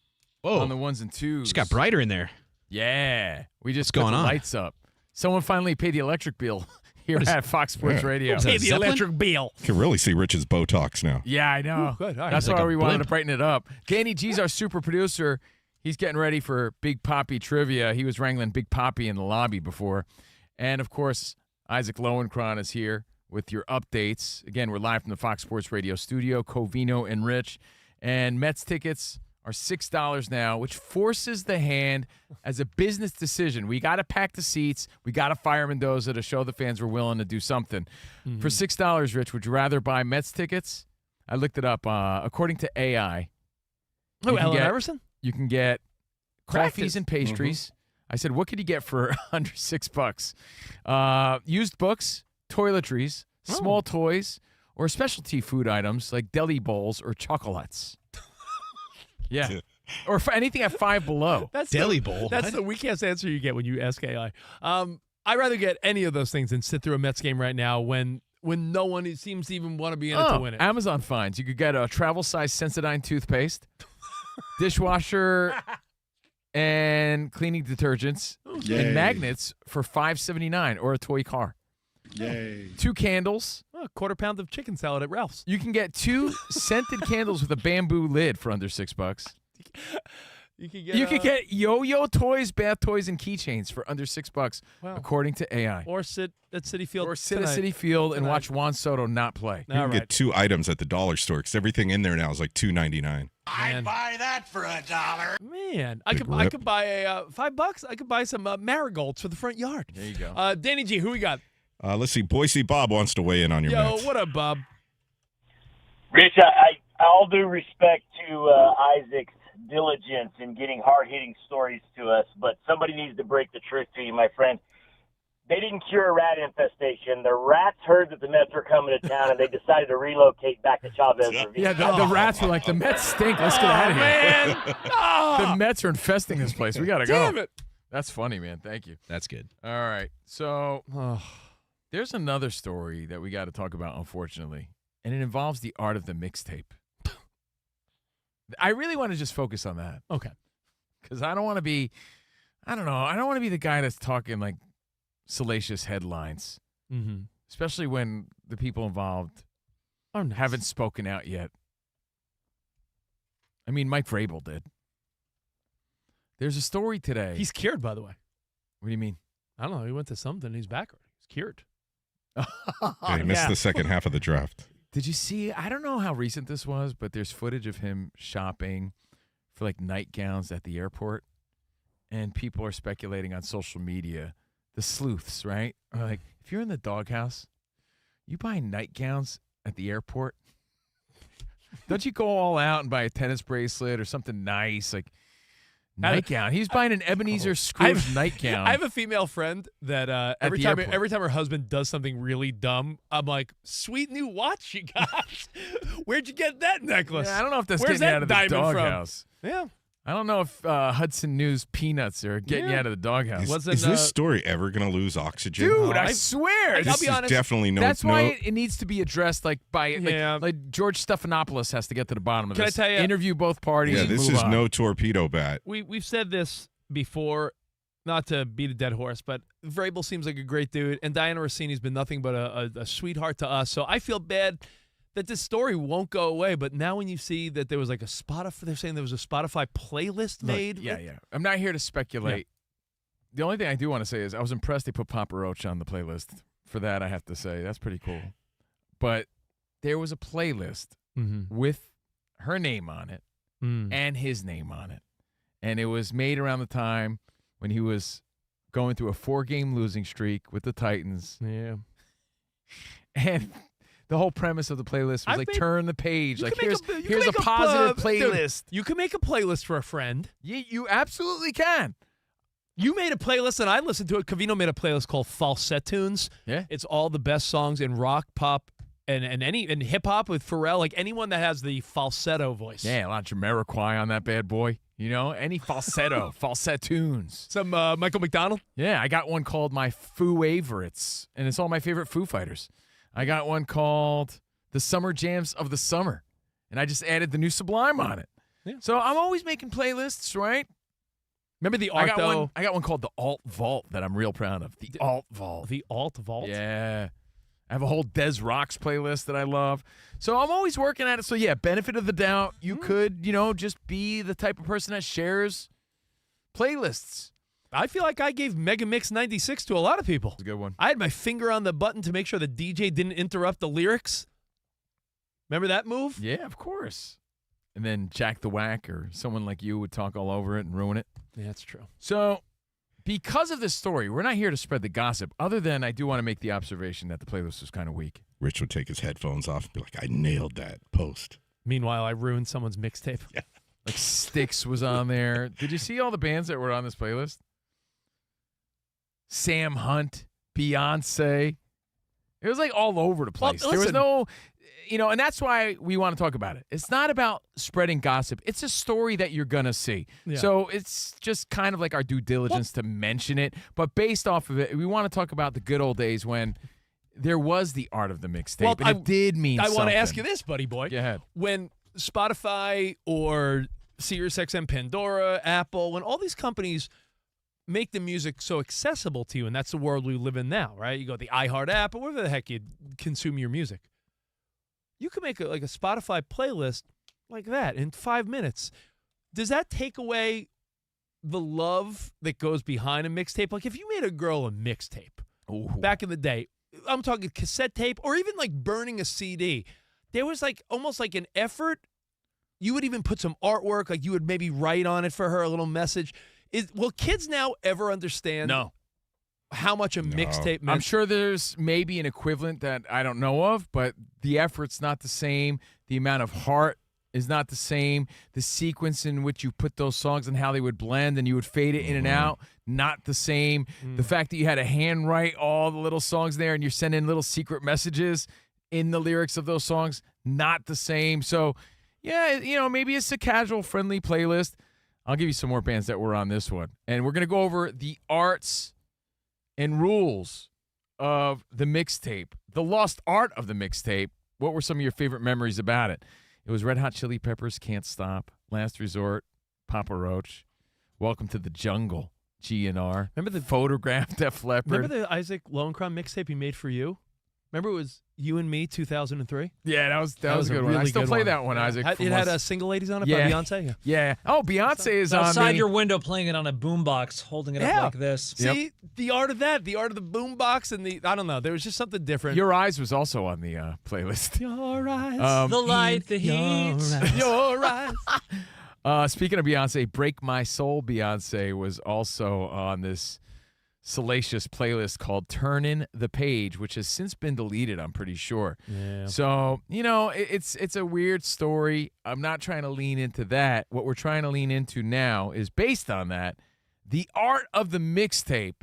on the ones and twos. Just got brighter in there. Yeah. We just What's put going the on? lights up. Someone finally paid the electric bill here at Fox Sports Radio. Is that Pay the Zeppelin? electric bill. You can really see Rich's Botox now. Yeah, I know. Good. All right. That's Like why a we wanted blimp. to brighten it up. Danny G's our super producer. He's getting ready for Big Papi trivia. He was wrangling Big Papi in the lobby before. And, of course, Isaac Lowenkron is here with your updates. Again, we're live from the Fox Sports Radio studio, Covino and Rich. And Mets tickets are $6 now, which forces the hand as a business decision. We got to pack the seats. We got to fire Mendoza to show the fans we're willing to do something. For $6, Rich, would you rather buy Mets tickets? I looked it up. According to AI, Oh, you can Allen get- Iverson? you can get Practice. coffees and pastries. I said, what could you get for under $6? Used books, toiletries, small toys, or specialty food items like deli bowls or chocolates. Yeah. Or for anything at $5 below. That's Deli bowl. That's What? the weakest answer you get when you ask AI. I'd rather get any of those things than sit through a Mets game right now when no one seems to even want to be in it to win it. Amazon finds. You could get a travel-size Sensodyne toothpaste, dishwasher, and cleaning detergents, and magnets for $5.79 or a toy car. Yay. 2 candles. Oh, a quarter pound of chicken salad at Ralph's. You can get 2 scented candles with a bamboo lid for under $6. You could get You could get yo-yo toys, bath toys, and keychains for under $6, Wow. according to AI. or sit at City Field Or sit at tonight. City Field and Tonight. watch Juan Soto not play. You All can right. get 2 items at the dollar store because everything in there now is like $2.99. Man. Buy that for $1. Man, I Big could rip. buy a $5. I could buy some marigolds for the front yard. There you go. Danny G, who we got? Let's see. Boise Bob wants to weigh in on your Yo, Mets. what up, Bob? Rich, all due respect to Isaac's diligence in getting hard-hitting stories to us, but somebody needs to break the truth to you, my friend. They didn't cure a rat infestation. The rats heard that the Mets were coming to town, and they decided to relocate back to Chavez Ravine. Yeah, the rats were like, the Mets stink. Let's get out of here. Man, The Mets are infesting this place. We got to go. damn it. That's funny, man. Thank you. That's good. All right. So there's another story that we got to talk about, unfortunately, and it involves the art of the mixtape. I really want to just focus on that. Okay. Because I don't want to be, I don't want to be the guy that's talking like salacious headlines, especially when the people involved haven't spoken out yet. I mean, Mike Vrabel did. There's a story today. He's cured, by the way. What do you mean? I don't know. He went to something. He's back. He's cured. Yeah, he missed the second half of the draft. Did you see? I don't know how recent this was, but there's footage of him shopping for like nightgowns at the airport, and people are speculating on social media. The sleuths, right? Are like, if you're in the doghouse, you buy nightgowns at the airport. Don't you go all out and buy a tennis bracelet or something nice like? Nightgown. He's buying an Ebenezer Scrooge nightgown. I have a female friend that every time her husband does something really dumb, I'm like, sweet new watch you got. Where'd you get that necklace? Yeah, I don't know if that's Where's getting you that out of the diamond doghouse. Yeah. I don't know if Hudson News peanuts are getting you out of the doghouse. Is this story ever going to lose oxygen? Dude, I swear. I'll This be is honest. definitely no. That's why it needs to be addressed like by Yeah. like George Stephanopoulos has to get to the bottom of Can I this. tell you- Interview both parties. Yeah, and this move is on. no torpedo bat. We've said this before, not to beat a dead horse, but Vrabel seems like a great dude, and Diana Rossini's been nothing but a sweetheart to us. So I feel bad that this story won't go away. But now when you see that there was like a Spotify, they're saying there was a Spotify playlist made. Yeah. I'm not here to speculate. The only thing I do want to say is I was impressed they put Papa Roach on the playlist. For that, I have to say that's pretty cool. But there was a playlist with her name on it and his name on it. And it was made around the time when he was going through a 4-game losing streak with the Titans. Yeah. And the whole premise of the playlist was turn the page. Like, here's a make positive dude, playlist. you can make a playlist for a friend. You absolutely can. You made a playlist, and I listened to it. Covino made a playlist called Falsetto Tunes. Yeah. It's all the best songs in rock, pop, and hip-hop with Pharrell. Like, anyone that has the falsetto voice. Yeah, a lot of Jamiroquai on that bad boy. You know, any falsetto tunes. Some Michael McDonald. Yeah, I got one called my Foo Favorites, and it's all my favorite Foo Fighters. I got one called the Summer Jams of the Summer, and I just added the new Sublime on it. Yeah. So I'm always making playlists, right? Remember the art, though? I got one called the Alt Vault that I'm real proud of. The Alt Vault. The Alt Vault? Yeah. I have a whole Des Rocks playlist that I love. So I'm always working at it. So, yeah, benefit of the doubt. You could, just be the type of person that shares playlists. I feel like I gave Mega Mix 96 to a lot of people. It's a good one. I had my finger on the button to make sure the DJ didn't interrupt the lyrics. Remember that move? Yeah, of course. And then Jack the Whack or someone like you would talk all over it and ruin it. Yeah, that's true. So, because of this story, we're not here to spread the gossip, other than I do want to make the observation that the playlist was kind of weak. Rich would take his headphones off and be like, I nailed that post. Meanwhile, I ruined someone's mixtape. Yeah. Like Styx was on there. Did you see all the bands that were on this playlist? Sam Hunt, Beyonce. It was like all over the place. Well, there was listen. no, and that's why we want to talk about it. It's not about spreading gossip. It's a story that you're going to see. Yeah. So it's just kind of like our due diligence to mention it. But based off of it, we want to talk about the good old days when there was the art of the mixtape. Well, and it did mean something. I want to ask you this, buddy boy. Go ahead. When Spotify or SiriusXM, Pandora, Apple, when all these companies make the music so accessible to you, and that's the world we live in now, right? You go to the iHeart app or wherever the heck you consume your music. You can make a Spotify playlist like that in 5 minutes. Does that take away the love that goes behind a mixtape? Like if you made a girl a mixtape back in the day, I'm talking cassette tape or even like burning a CD, there was like almost like an effort. You would even put some artwork, like you would maybe write on it for her a little message. Will kids now ever understand how much a mixtape meant? I'm sure there's maybe an equivalent that I don't know of, but the effort's not the same. The amount of heart is not the same. The sequence in which you put those songs and how they would blend and you would fade it in and out, not the same. The fact that you had to handwrite all the little songs there and you're sending little secret messages in the lyrics of those songs, not the same. So, yeah, maybe it's a casual, friendly playlist. I'll give you some more bands that were on this one. And we're going to go over the arts and rules of the mixtape, the lost art of the mixtape. What were some of your favorite memories about it? It was Red Hot Chili Peppers, Can't Stop, Last Resort, Papa Roach. Welcome to the Jungle, GNR. Remember the photograph, Def Leppard? Remember the Isaac Lowenkron mixtape he made for you? Remember it was You and Me 2003? Yeah, that was a good one. really I still good play one. that one, Isaac. It had Single Ladies on it Yeah. by Beyonce. Yeah. Oh, Beyonce is on outside the... your window, playing it on a boombox, holding it up like this. See, the art of that, the art of the boombox, and I don't know. There was just something different. Your Eyes was also on the playlist. Your eyes. The light, the heat. Your eyes. Speaking of Beyonce, Break My Soul Beyonce was also on this salacious playlist called Turnin' the Page, which has since been deleted, I'm pretty sure. Yeah. So, it's a weird story. I'm not trying to lean into that. What we're trying to lean into now is based on that, the art of the mixtape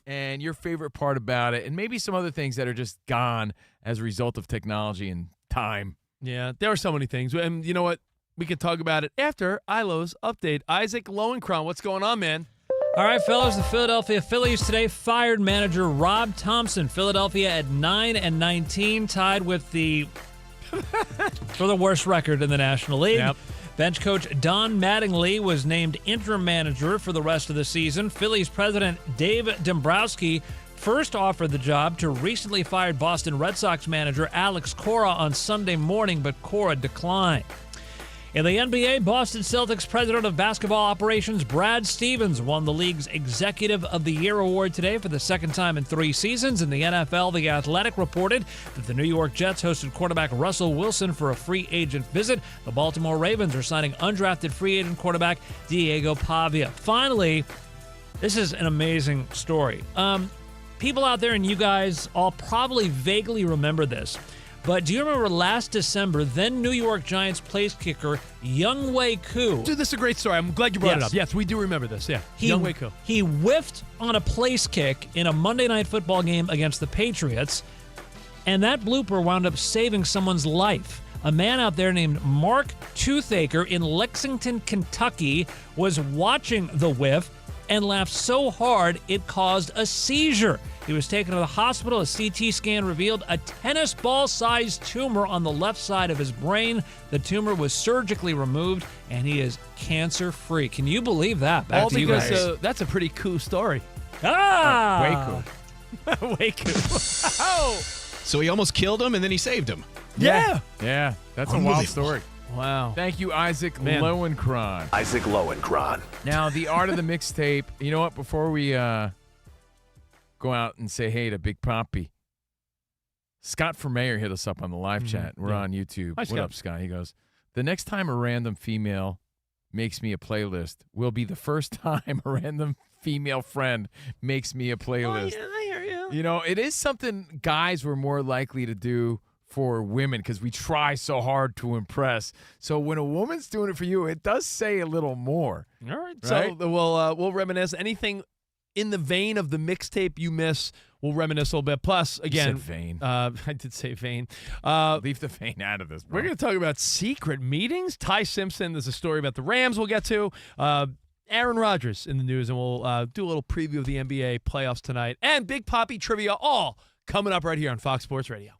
and your favorite part about it, and maybe some other things that are just gone as a result of technology and time. Yeah, there are so many things. And you know what? We could talk about it after Ilo's update. Isaac Lowenkron, what's going on, man? All right, fellas, the Philadelphia Phillies today fired manager Rob Thompson. Philadelphia at 9-19, tied with for the worst record in the National League. Yep. Bench coach Don Mattingly was named interim manager for the rest of the season. Phillies president Dave Dombrowski first offered the job to recently fired Boston Red Sox manager Alex Cora on Sunday morning, but Cora declined. In the NBA, Boston Celtics president of basketball operations Brad Stevens won the league's Executive of the Year award today for the second time in 3 seasons. In the NFL, The Athletic reported that the New York Jets hosted quarterback Russell Wilson for a free agent visit. The Baltimore Ravens are signing undrafted free agent quarterback Diego Pavia. Finally, this is an amazing story. People out there and you guys all probably vaguely remember this. But do you remember last December, then New York Giants place kicker Younghoe Koo? Dude, this is a great story. I'm glad you brought it Yes. up. Yes, we do remember this. Yeah, Younghoe Koo. He whiffed on a place kick in a Monday Night Football game against the Patriots, and that blooper wound up saving someone's life. A man out there named Mark Toothaker in Lexington, Kentucky, was watching the whiff and laughed so hard it caused a seizure. He was taken to the hospital. A CT scan revealed a tennis ball-sized tumor on the left side of his brain. The tumor was surgically removed, and he is cancer-free. Can you believe that? Back All to you because guys. that's a pretty cool story. Ah! Way cool. Oh! So he almost killed him, and then he saved him. Yeah. Yeah, that's a wild Unbelievable. story. Wow. Thank you, Isaac Man. Lowenkron. Isaac Lowenkron. Now, the art of the mixtape. You know what? Before we go out and say hey to Big Papi, Scott from Mayor hit us up on the live chat. We're on YouTube. Hi, What Scott. up, Scott? He goes, the next time a random female makes me a playlist will be the first time a random female friend makes me a playlist. Oh, I hear you. You know, it is something guys were more likely to do for women because we try so hard to impress. So when a woman's doing it for you, it does say a little more. All right. Right? So we'll reminisce. Anything in the vein of the mixtape you miss, we'll reminisce a little bit. Plus, again, You said vein. I did say vein. Leave the vein out of this, bro. We're going to talk about secret meetings. Ty Simpson, there's a story about the Rams we'll get to. Aaron Rodgers in the news, and we'll do a little preview of the NBA playoffs tonight. And Big Papi trivia, all coming up right here on Fox Sports Radio.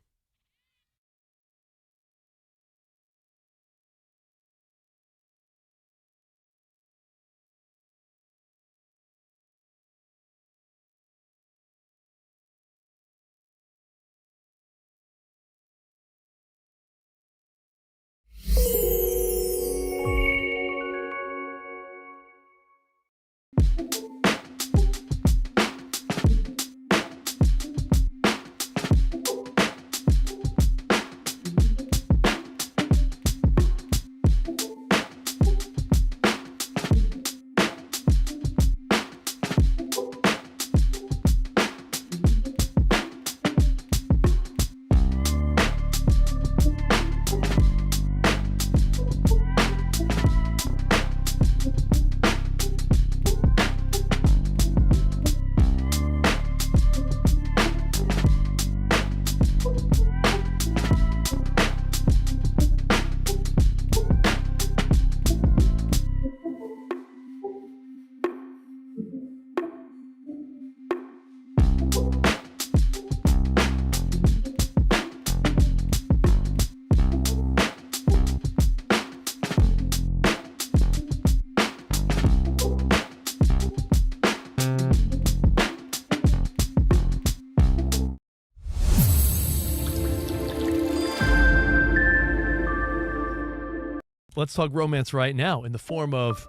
let's talk romance right now in the form of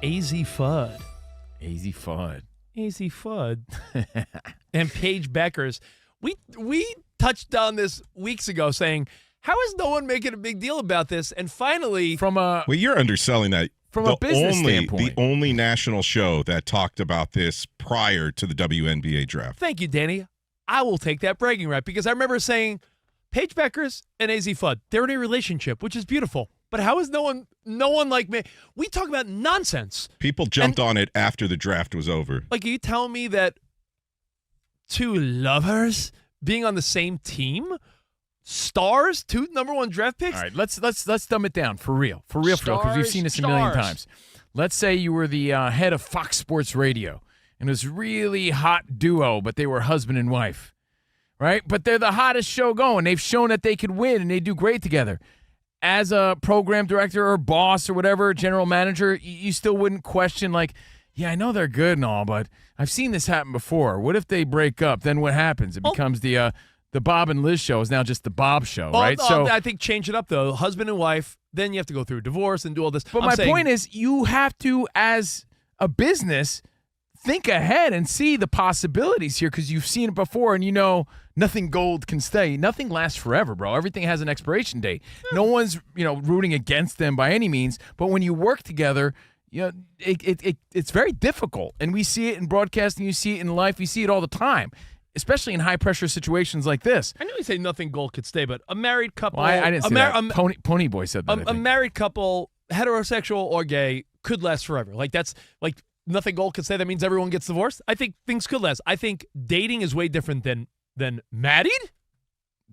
AZ Fudd. AZ Fudd. AZ Fudd. And Paige Beckers. We touched on this weeks ago saying, how is no one making a big deal about this? And finally, well, you're underselling that. From a business standpoint. The only national show that talked about this prior to the WNBA draft. Thank you, Danny. I will take that bragging right because I remember saying Paige Beckers and AZ Fudd, they're in a relationship, which is beautiful. But how is no one like me? We talk about nonsense. People jumped on it after the draft was over. Like, are you telling me that two lovers being on the same team, stars, two number one draft picks? All right, let's dumb it down for real, because we've seen this a million times. Let's say you were the head of Fox Sports Radio, and it was a really hot duo, but they were husband and wife, right? But they're the hottest show going. They've shown that they could win, and they do great together. As a program director or boss or whatever, general manager, you still wouldn't question like, yeah, I know they're good and all, but I've seen this happen before. What if they break up? Then what happens? It becomes the Bob and Liz show is now just the Bob show, right? So I think change it up though. Husband and wife, then you have to go through divorce and do all this. But my point is, you have to, as a business, think ahead and see the possibilities here because you've seen it before and you know nothing gold can stay. Nothing lasts forever, bro. Everything has an expiration date. No one's, rooting against them by any means, but when you work together, it's very difficult. And we see it in broadcasting, you see it in life, you see it all the time, especially in high-pressure situations like this. I know you say nothing gold could stay, but a married couple... Well, I didn't say that. Pony Boy said that, A married couple, heterosexual or gay, could last forever. Like, that's... like. Nothing gold could say that means everyone gets divorced. I think things could last. I think dating is way different than married.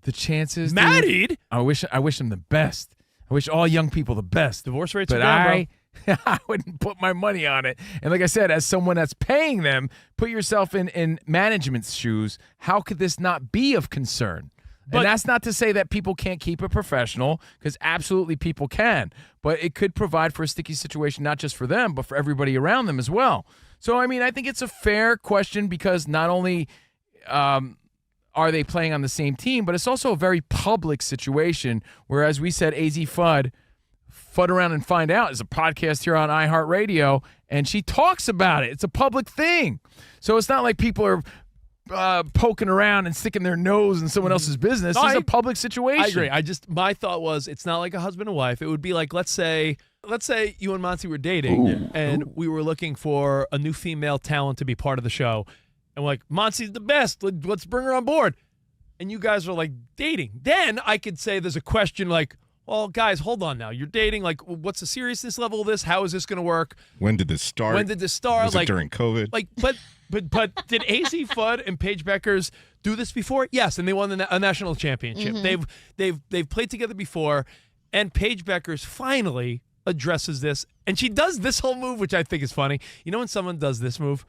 The chances, married. Dude, I wish them the best. I wish all young people the best. Divorce rates are down, bro. I wouldn't put my money on it. And like I said, as someone that's paying them, put yourself in management's shoes. How could this not be of concern? But, and that's not to say that people can't keep it professional, because absolutely people can. But it could provide for a sticky situation, not just for them, but for everybody around them as well. So, I mean, I think it's a fair question because not only are they playing on the same team, but it's also a very public situation where, as we said, AZ Fudd Around and Find Out is a podcast here on iHeartRadio, and she talks about it. It's a public thing. So it's not like people are poking around and sticking their nose in someone else's business. It's a public situation. I agree. My thought was it's not like a husband and wife. It would be like, let's say you and Monty were dating and we were looking for a new female talent to be part of the show. And we're like, Monty's the best. Let's bring her on board. And you guys are like dating. Then I could say there's a question like, well, guys, hold on now. You're dating. Like, what's the seriousness level of this? How is this going to work? When did this start? Was it during COVID? Like, but did AZ Fudd and Paige Beckers do this before? Yes, and they won a national championship. Mm-hmm. They've played together before, and Paige Beckers finally addresses this, and she does this whole move, which I think is funny. You know when someone does this move?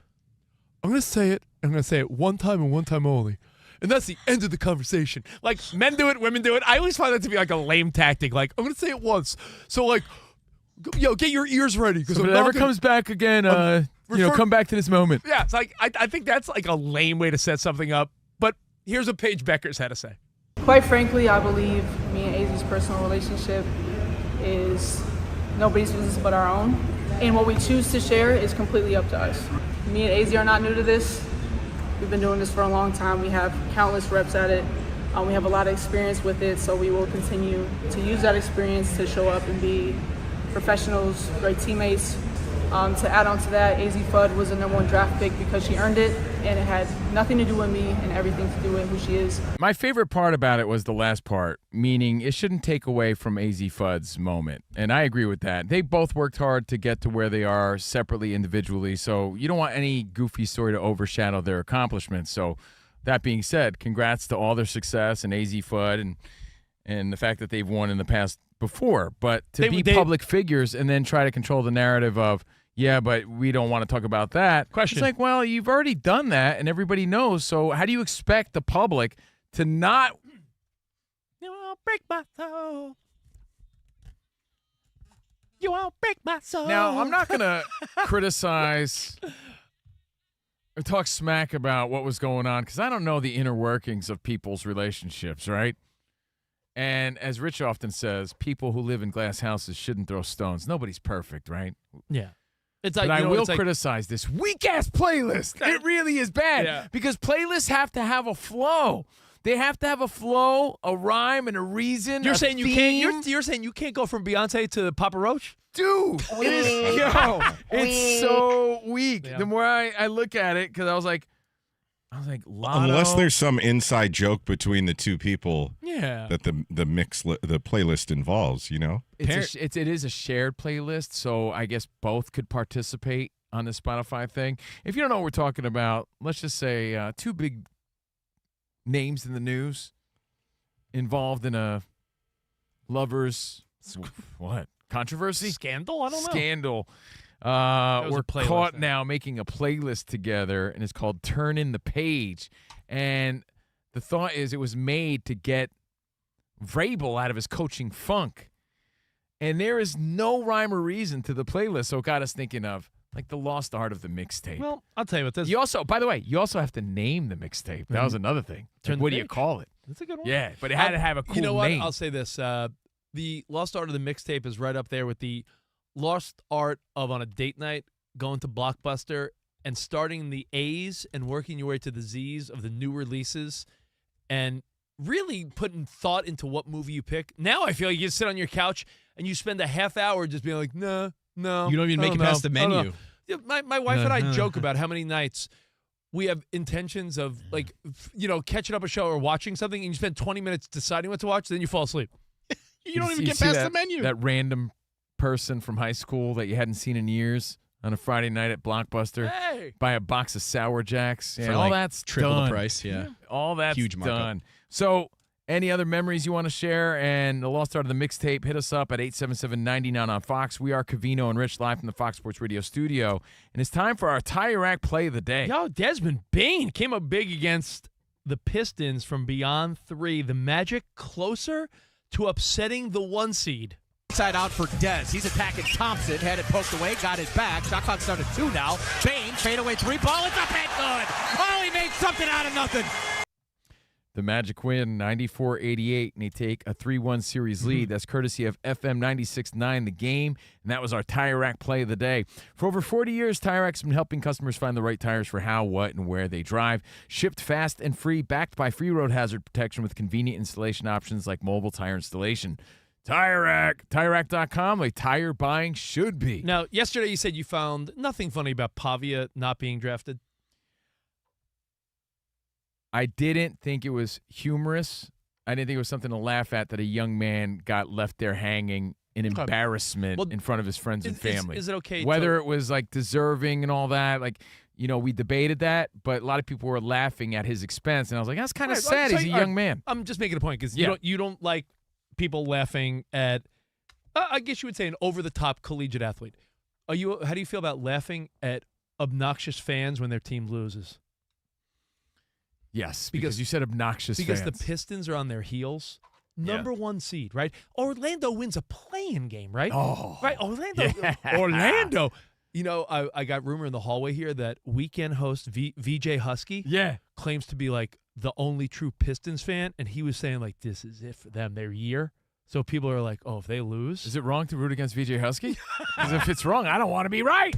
I'm going to say it. I'm going to say it one time and one time only. And that's the end of the conversation. Like, men do it, women do it. I always find that to be like a lame tactic. Like, I'm going to say it once. So, like, get your ears ready. Because if it ever comes back again, come back to this moment. Yeah, it's like, I think that's like a lame way to set something up. But here's what Paige Beckers had to say. Quite frankly, I believe me and AZ's personal relationship is nobody's business but our own. And what we choose to share is completely up to us. Me and AZ are not new to this. We've been doing this for a long time. We have countless reps at it. We have a lot of experience with it, so we will continue to use that experience to show up and be professionals, great teammates. To add on to that, AZ Fudd was the #1 draft pick because she earned it, and it had nothing to do with me and everything to do with who she is. My favorite part about it was the last part, meaning it shouldn't take away from AZ Fudd's moment, and I agree with that. They both worked hard to get to where they are separately, individually, so you don't want any goofy story to overshadow their accomplishments. So that being said, congrats to all their success and AZ Fudd and the fact that they've won in the past before. But to be public figures and then try to control the narrative of, yeah, but we don't want to talk about that. Question. It's like, well, you've already done that and everybody knows. So how do you expect the public to not? You won't break my soul. You won't break my soul. Now, I'm not going to criticize or talk smack about what was going on because I don't know the inner workings of people's relationships, right? And as Rich often says, people who live in glass houses shouldn't throw stones. Nobody's perfect, right? Yeah. It's like, But I will it's like, criticize this weak-ass playlist. It really is bad because playlists have to have a flow. They have to have a flow, a rhyme, and a reason. You're saying theme. you can't. You're saying you can't go from Beyonce to Papa Roach? Dude, it's so weak. Yeah. The more I look at it, because I was like, Lotto. Unless there's some inside joke between the two people Yeah. that the playlist involves, you know? It is a shared playlist, so I guess both could participate on the Spotify thing. If you don't know what we're talking about, let's just say two big names in the news involved in a lovers controversy? Scandal? I don't know. Scandal. was We're a playlist caught then. now making a playlist together, and it's called Turn in the Page. And the thought is it was made to get Vrabel out of his coaching funk. And there is no rhyme or reason to the playlist, so it got us thinking of like the lost art of the mixtape. Well, I'll tell you what this. You also, by the way, you also have to name the mixtape. That was another thing. Turn Like, the what do you page. call it? That's a good one. Yeah, but it had to have a cool You know what? name. I'll say this. The lost art of the mixtape is right up there with the lost art of on a date night going to Blockbuster and starting the A's and working your way to the Z's of the new releases and really putting thought into what movie you pick. Now I feel like you sit on your couch and you spend a half hour just being like, no. You don't even I make it past the I don't menu. know. Yeah, my wife and I joke about how many nights we have intentions of, like, catching up a show or watching something, and you spend 20 minutes deciding what to watch, then you fall asleep. You don't even You get see past that, the menu. That random person from high school that you hadn't seen in years on a Friday night at Blockbuster, Hey! buy a box of Sour Jacks. Yeah, For all like that's triple done. the price, yeah. All that's Huge markup. done. So, any other memories you want to share and the lost art of the mixtape, hit us up at 877-99 on Fox. We are Covino and Rich live from the Fox Sports Radio studio. And it's time for our Tire Rack play of the day. Yo, Desmond Bain came up big against the Pistons from beyond 3. The Magic closer to upsetting the 1 seed. Side out for Dez. He's attacking Thompson. Had it poked away. Got it back. Shot clock started 2 now. Bain, fadeaway 3 ball. It's up and good. Oh, he made something out of nothing. The Magic win 94-88, and they take a 3-1 series lead. That's courtesy of FM 96.9 The Game, and that was our Tire Rack play of the day. For over 40 years, Tire Rack's been helping customers find the right tires for how, what, and where they drive. Shipped fast and free, backed by free road hazard protection with convenient installation options like mobile tire installation. Tire Rack, TireRack.com, like tire buying should be. Now, yesterday you said you found nothing funny about Pavia not being drafted. I didn't think it was humorous. I didn't think it was something to laugh at that a young man got left there hanging in embarrassment Well, in front of his friends and family. Is it okay? Whether it was like deserving and all that, like, we debated that, but a lot of people were laughing at his expense, and I was like, that's kind of sad. He's a young man. I'm just making a point because Yeah. you don't like people laughing at. I guess you would say an over-the-top collegiate athlete. How do you feel about laughing at obnoxious fans when their team loses? Yes, because you said obnoxious Because fans. the Pistons are on their heels. Yeah. Number 1 seed, right? Orlando wins a play-in game, right? Oh. Right, Orlando. Yeah. Orlando. I got rumor in the hallway here that weekend host VJ Husky claims to be like the only true Pistons fan, and he was saying like this is it for them, their year. So people are like, oh, if they lose. Is it wrong to root against VJ Husky? Because if it's wrong, I don't want to be right.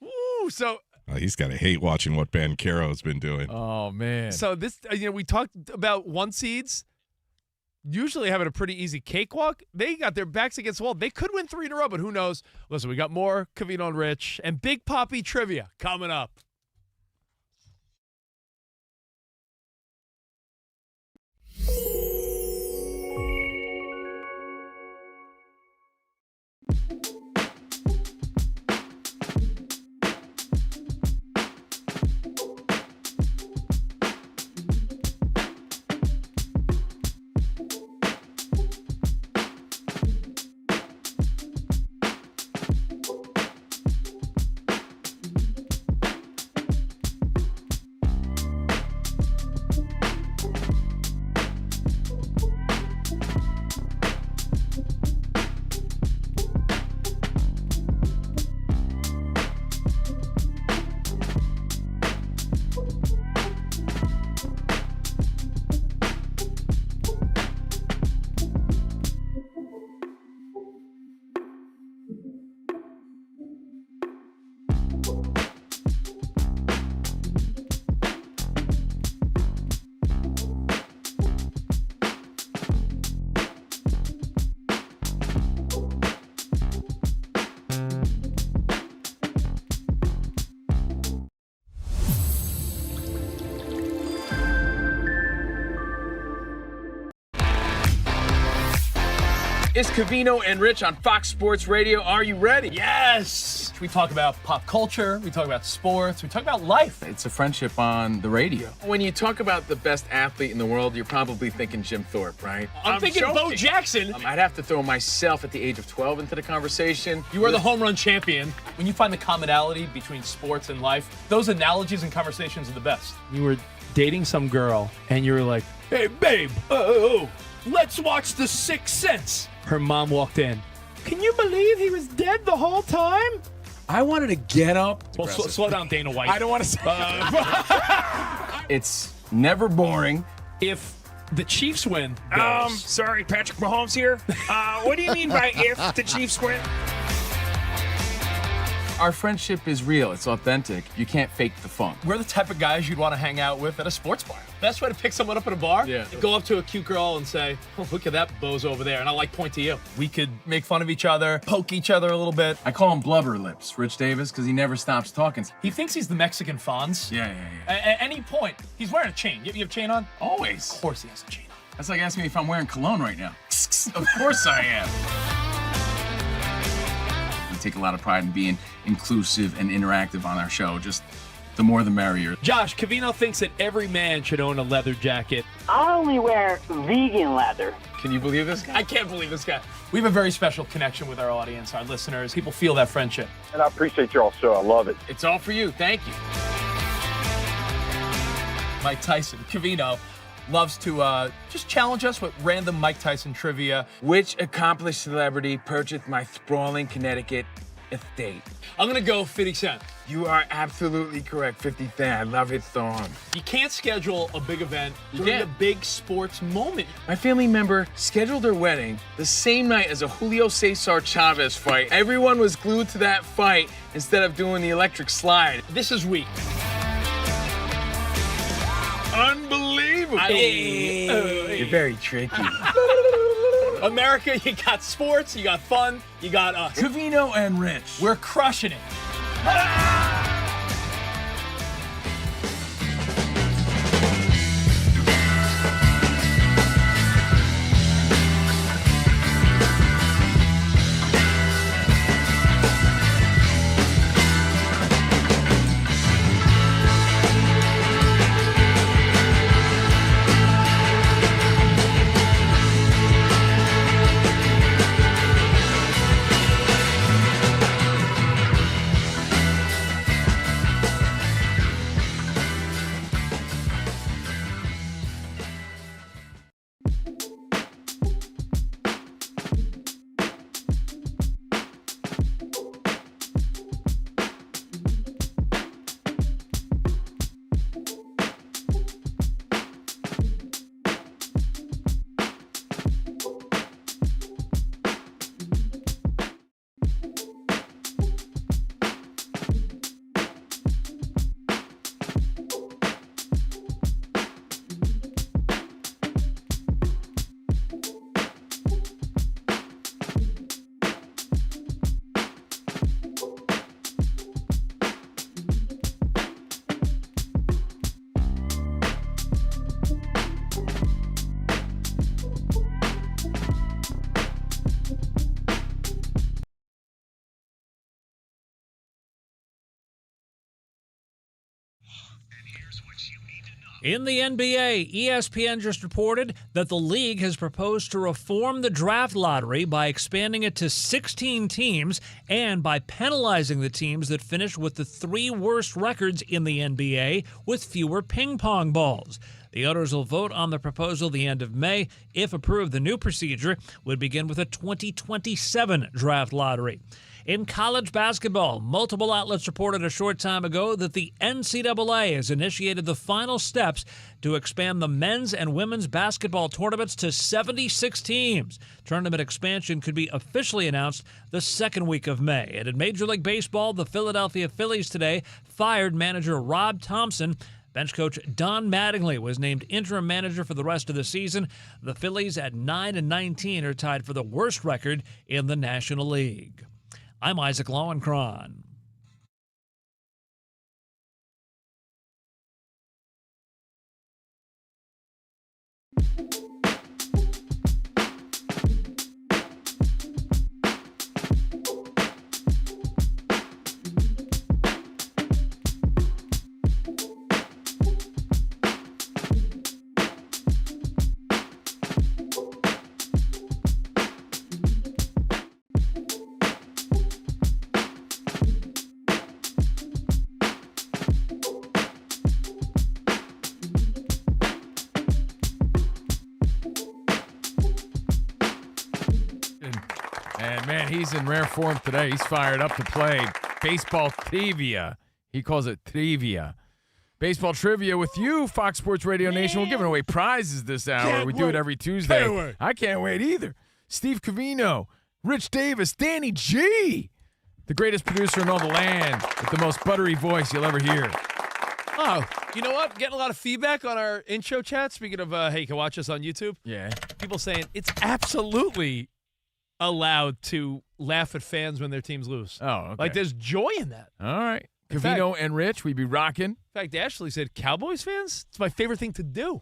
Ooh, so He's got to hate watching what Ben Caro's been doing. Oh, man. So this, we talked about 1 seeds usually having a pretty easy cakewalk. They got their backs against the wall. They could win 3 in a row, but who knows? Listen, we got more Covino and Rich and Big Papi trivia coming up. It's Covino and Rich on Fox Sports Radio. Are you ready? Yes! We talk about pop culture, we talk about sports, we talk about life. It's a friendship on the radio. When you talk about the best athlete in the world, you're probably thinking Jim Thorpe, right? I'm thinking joking. Bo Jackson. I'd have to throw myself at the age of 12 into the conversation. You are the home run champion. When you find the commonality between sports and life, those analogies and conversations are the best. You were dating some girl, and you were like, Hey, babe, let's watch The Sixth Sense. her mom walked in. Can you believe he was dead the whole time? I wanted to get up. Well, slow down, Dana White. I don't want to say It's never boring. If the Chiefs win, Sorry, Patrick Mahomes here. What do you mean by if the Chiefs win? Our friendship is real. It's authentic. You can't fake the fun. we're the type of guys you'd want to hang out with at a sports bar. Best way to pick someone up at a bar? Yeah. Go up to a cute girl and say, oh, look at that bozo over there. And I point to you. We could make fun of each other, poke each other a little bit. I call him Blubber Lips, Rich Davis, because he never stops talking. He thinks he's the Mexican Fonz. Yeah. At any point, he's wearing a chain. You have a chain on? Always. Of course he has a chain on. That's like asking me if I'm wearing cologne right now. Of course I am. We take a lot of pride in being inclusive and interactive on our show. Just the more the merrier. Josh, Covino thinks that every man should own a leather jacket. I only wear vegan leather. Can you believe this guy? I can't believe this guy. We have a very special connection with our audience, our listeners. People feel that friendship. And I appreciate your show. I love it. It's all for you. Thank you. Mike Tyson, Covino, loves to just challenge us with random Mike Tyson trivia. Which accomplished celebrity purchased my sprawling Connecticut estate? I'm going to go 50 Cent. You are absolutely correct. 50 Cent. I love his song. You can't schedule a big event You during a can't. big sports moment. My family member scheduled their wedding the same night as a Julio Cesar Chavez fight. Everyone was glued to that fight instead of doing the electric slide. This is weak. Unbelievable. You're very tricky. America, you got sports, you got fun, you got us. Covino and Rich. We're crushing it. In the NBA, ESPN just reported that the league has proposed to reform the draft lottery by expanding it to 16 teams and by penalizing the teams that finish with the 3 worst records in the NBA with fewer ping pong balls. The owners will vote on the proposal the end of May. If approved, the new procedure would begin with a 2027 draft lottery. In college basketball, multiple outlets reported a short time ago that the NCAA has initiated the final steps to expand the men's and women's basketball tournaments to 76 teams. Tournament expansion could be officially announced the second week of May. And in Major League Baseball, the Philadelphia Phillies today fired manager Rob Thompson. Bench coach Don Mattingly was named interim manager for the rest of the season. The Phillies at 9-19 are tied for the worst record in the National League. I'm Isaac Lowenkron. man, he's in rare form today. He's fired up to play baseball trivia. He calls it trivia. Baseball trivia with you, Fox Sports Radio Nation. We're giving away prizes this hour. We do it every Tuesday. I can't wait either. Steve Covino, Rich Davis, Danny G, the greatest producer in all the land with the most buttery voice you'll ever hear. Oh, you know what? Getting a lot of feedback on our intro chat. Speaking of, hey, you can watch us on YouTube. Yeah. People saying it's absolutely allowed to laugh at fans when their teams lose. Oh, okay. Like, there's joy in that. All right. In Covino and Rich, we be rocking. In fact, Ashley said, Cowboys fans? It's my favorite thing to do.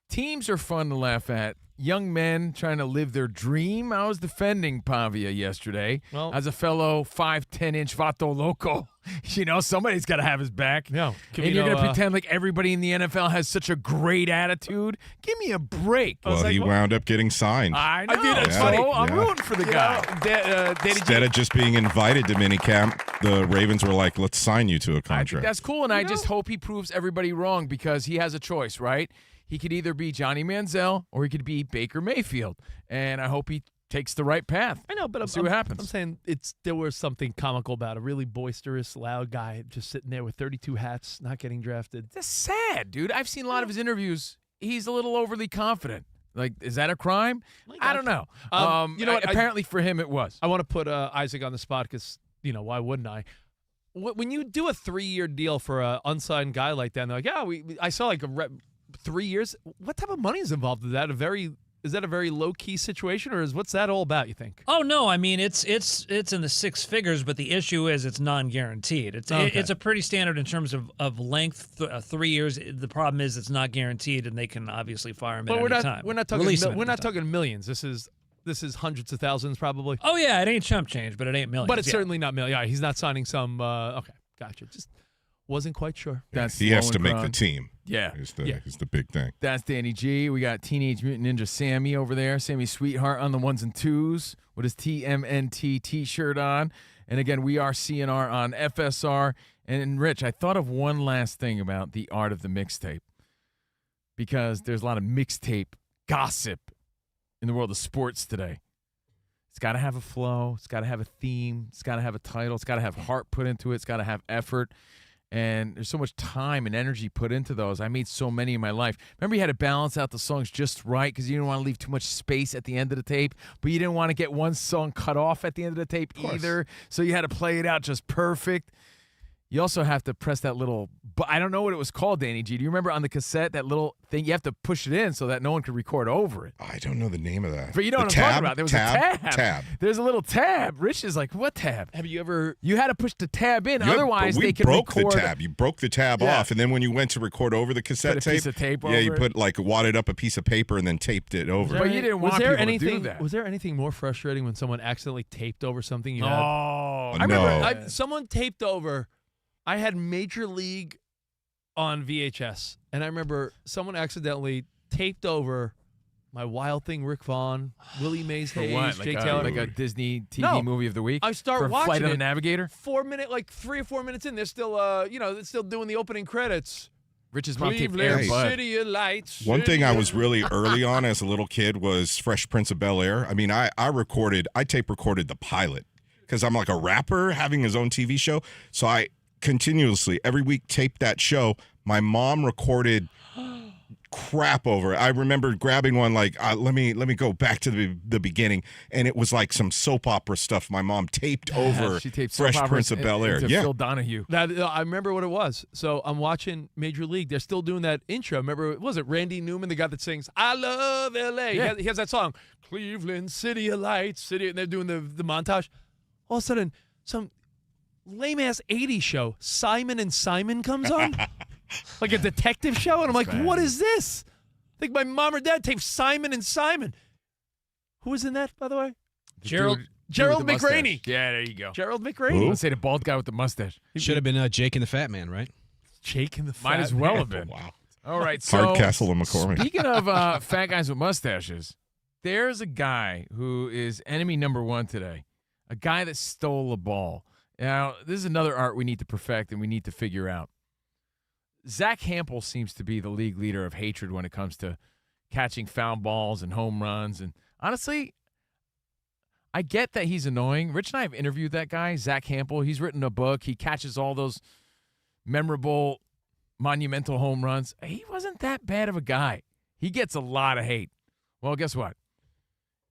Teams are fun to laugh at. Young men trying to live their dream. I was defending Pavia yesterday as a fellow 5'10" Vato Loco. You know, somebody's got to have his back. No, and you're going to pretend like everybody in the NFL has such a great attitude? Give me a break. Well, he wound up getting signed. I know. It's funny. I'm rooting for the guy. Instead of just being invited to minicamp, the Ravens were like, let's sign you to a I think contract. that's cool, and I just hope he proves everybody wrong because he has a choice, right? He could either be Johnny Manziel or he could be Baker Mayfield, and I hope he takes the right path. I know, but see what happens. I'm saying there was something comical about a really boisterous, loud guy just sitting there with 32 hats, not getting drafted. That's sad, dude. I've seen a lot of his interviews. He's a little overly confident. Like, is that a crime? I don't know. You know what? Apparently for him it was. I want to put Isaac on the spot because, you know, why wouldn't I? When you do a 3-year deal for an unsigned guy like that, and they're like, yeah, I saw like 3 years. What type of money is involved in that? Is that a very low-key situation, or what's that all about, you think? Oh, no. I mean, it's in the six figures, but the issue is it's non-guaranteed. It's a pretty standard in terms of length, 3 years. The problem is it's not guaranteed, and they can obviously fire him at any time. We're not talking millions. This is hundreds of thousands, probably. Oh, yeah, it ain't chump change, but it ain't millions. But it's certainly not millions. Yeah, he's not signing some okay, gotcha. Just wasn't quite sure. He has to make the team. Yeah. Is the big thing. That's Danny G. We got Teenage Mutant Ninja Sammy over there. Sammy Sweetheart on the ones and twos with his TMNT T-shirt on. And again, we are CNR on FSR. And Rich, I thought of one last thing about the art of the mixtape because there's a lot of mixtape gossip in the world of sports today. It's got to have a flow. It's got to have a theme. It's got to have a title. It's got to have heart put into it. It's got to have effort. And there's so much time and energy put into those. I made so many in my life. Remember, you had to balance out the songs just right because you didn't want to leave too much space at the end of the tape, but you didn't want to get one song cut off at the end of the tape either. So you had to play it out just perfect. You also have to press that little, I don't know what it was called, Danny G. Do you remember on the cassette, that little thing? You have to push it in so that no one could record over it. I don't know the name of that. But you know what I'm talking about. There was a tab. There's a little tab. Rich is like, what tab? Have you ever? You had to push the tab in. Otherwise, they could record. We broke the tab. You broke the tab off. And then when you went to record over the cassette put a piece of tape over you it. put wadded up a piece of paper and then taped it over. But you didn't want people to do that. Was there anything more frustrating when someone accidentally taped over something you had? Oh, I remember someone taped over. I had Major League on VHS, and I remember someone accidentally taped over my Wild Thing, Rick Vaughn, Willie Mays Hayes, Jake Taylor. Like a Disney TV movie of the week? I start for watching Flight of the it, Navigator? 3 or 4 minutes in, they're still, they're still doing the opening credits. Rich's mom taped Cleveland Air Bud. City of Lights. One thing I was really early on as a little kid was Fresh Prince of Bel-Air. I mean, I tape recorded the pilot because I'm like a rapper having his own TV show. So I continuously every week taped that show. My mom recorded crap over it. I remember grabbing one let me go back to the beginning, and it was like some soap opera stuff my mom taped over. She taped Fresh Prince of Bel-Air. Yeah, Phil Donahue. I remember what it was. So I'm watching Major League. They're still doing that intro. Remember, was it Randy Newman, the guy that sings "I Love L.A."? Yeah. He has that song, Cleveland City of Lights, City, and they're doing the montage. All of a sudden, some lame-ass 80s show, Simon and Simon comes on, like a detective show, and I'm like, what is this? I think my mom or dad taped Simon and Simon. Who was in that, by the way? Gerald McRaney. Yeah, there you go. Gerald McRaney. Let's say the bald guy with the mustache. Should have been Jake and the Fat Man, right? Jake and the Fat Might as well Man. have been. Wow. All right, so Hardcastle and McCormick. Speaking of fat guys with mustaches, there's a guy who is enemy number one today, a guy that stole a ball. Now, this is another art we need to perfect and we need to figure out. Zach Hampel seems to be the league leader of hatred when it comes to catching foul balls and home runs. And honestly, I get that he's annoying. Rich and I have interviewed that guy, Zach Hampel. He's written a book. He catches all those memorable, monumental home runs. He wasn't that bad of a guy. He gets a lot of hate. Well, guess what?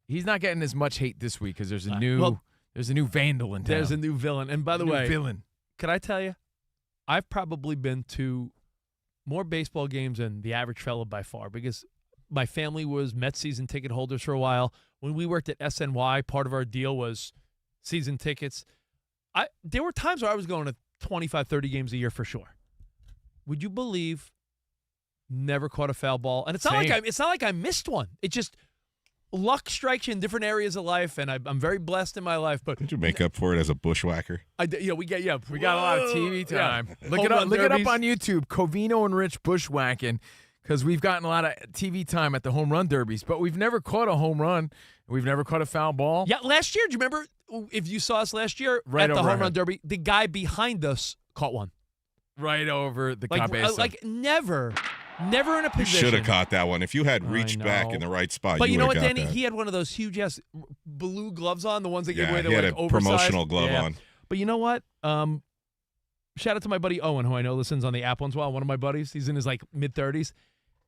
He's not getting as much hate this week because there's a new vandal in town. There's a new villain. And by the way, villain. Can I tell you, I've probably been to more baseball games than the average fellow by far because my family was Mets season ticket holders for a while. When we worked at SNY, part of our deal was season tickets. There were times where I was going to 25, 30 games a year for sure. Would you believe never caught a foul ball? And it's not like I missed one. It just luck strikes you in different areas of life, and I'm very blessed in my life. But did you make up for it as a bushwhacker? We got a lot of TV time. Yeah. Look it up on YouTube. Covino and Rich bushwhacking, because we've gotten a lot of TV time at the home run derbies, but we've never caught a home run. We've never caught a foul ball. Yeah, last year, do you remember if you saw us last year at the home run derby? The guy behind us caught one. Right over the cabeza. Never in a position. You should have caught that one if you had reached back in the right spot. But you know what, Danny? He had one of those huge ass blue gloves on, the ones that give away the he had like a oversized promotional glove on. But you know what? Shout out to my buddy Owen, who I know listens on the app once in a while. One of my buddies. He's in his like mid-30s.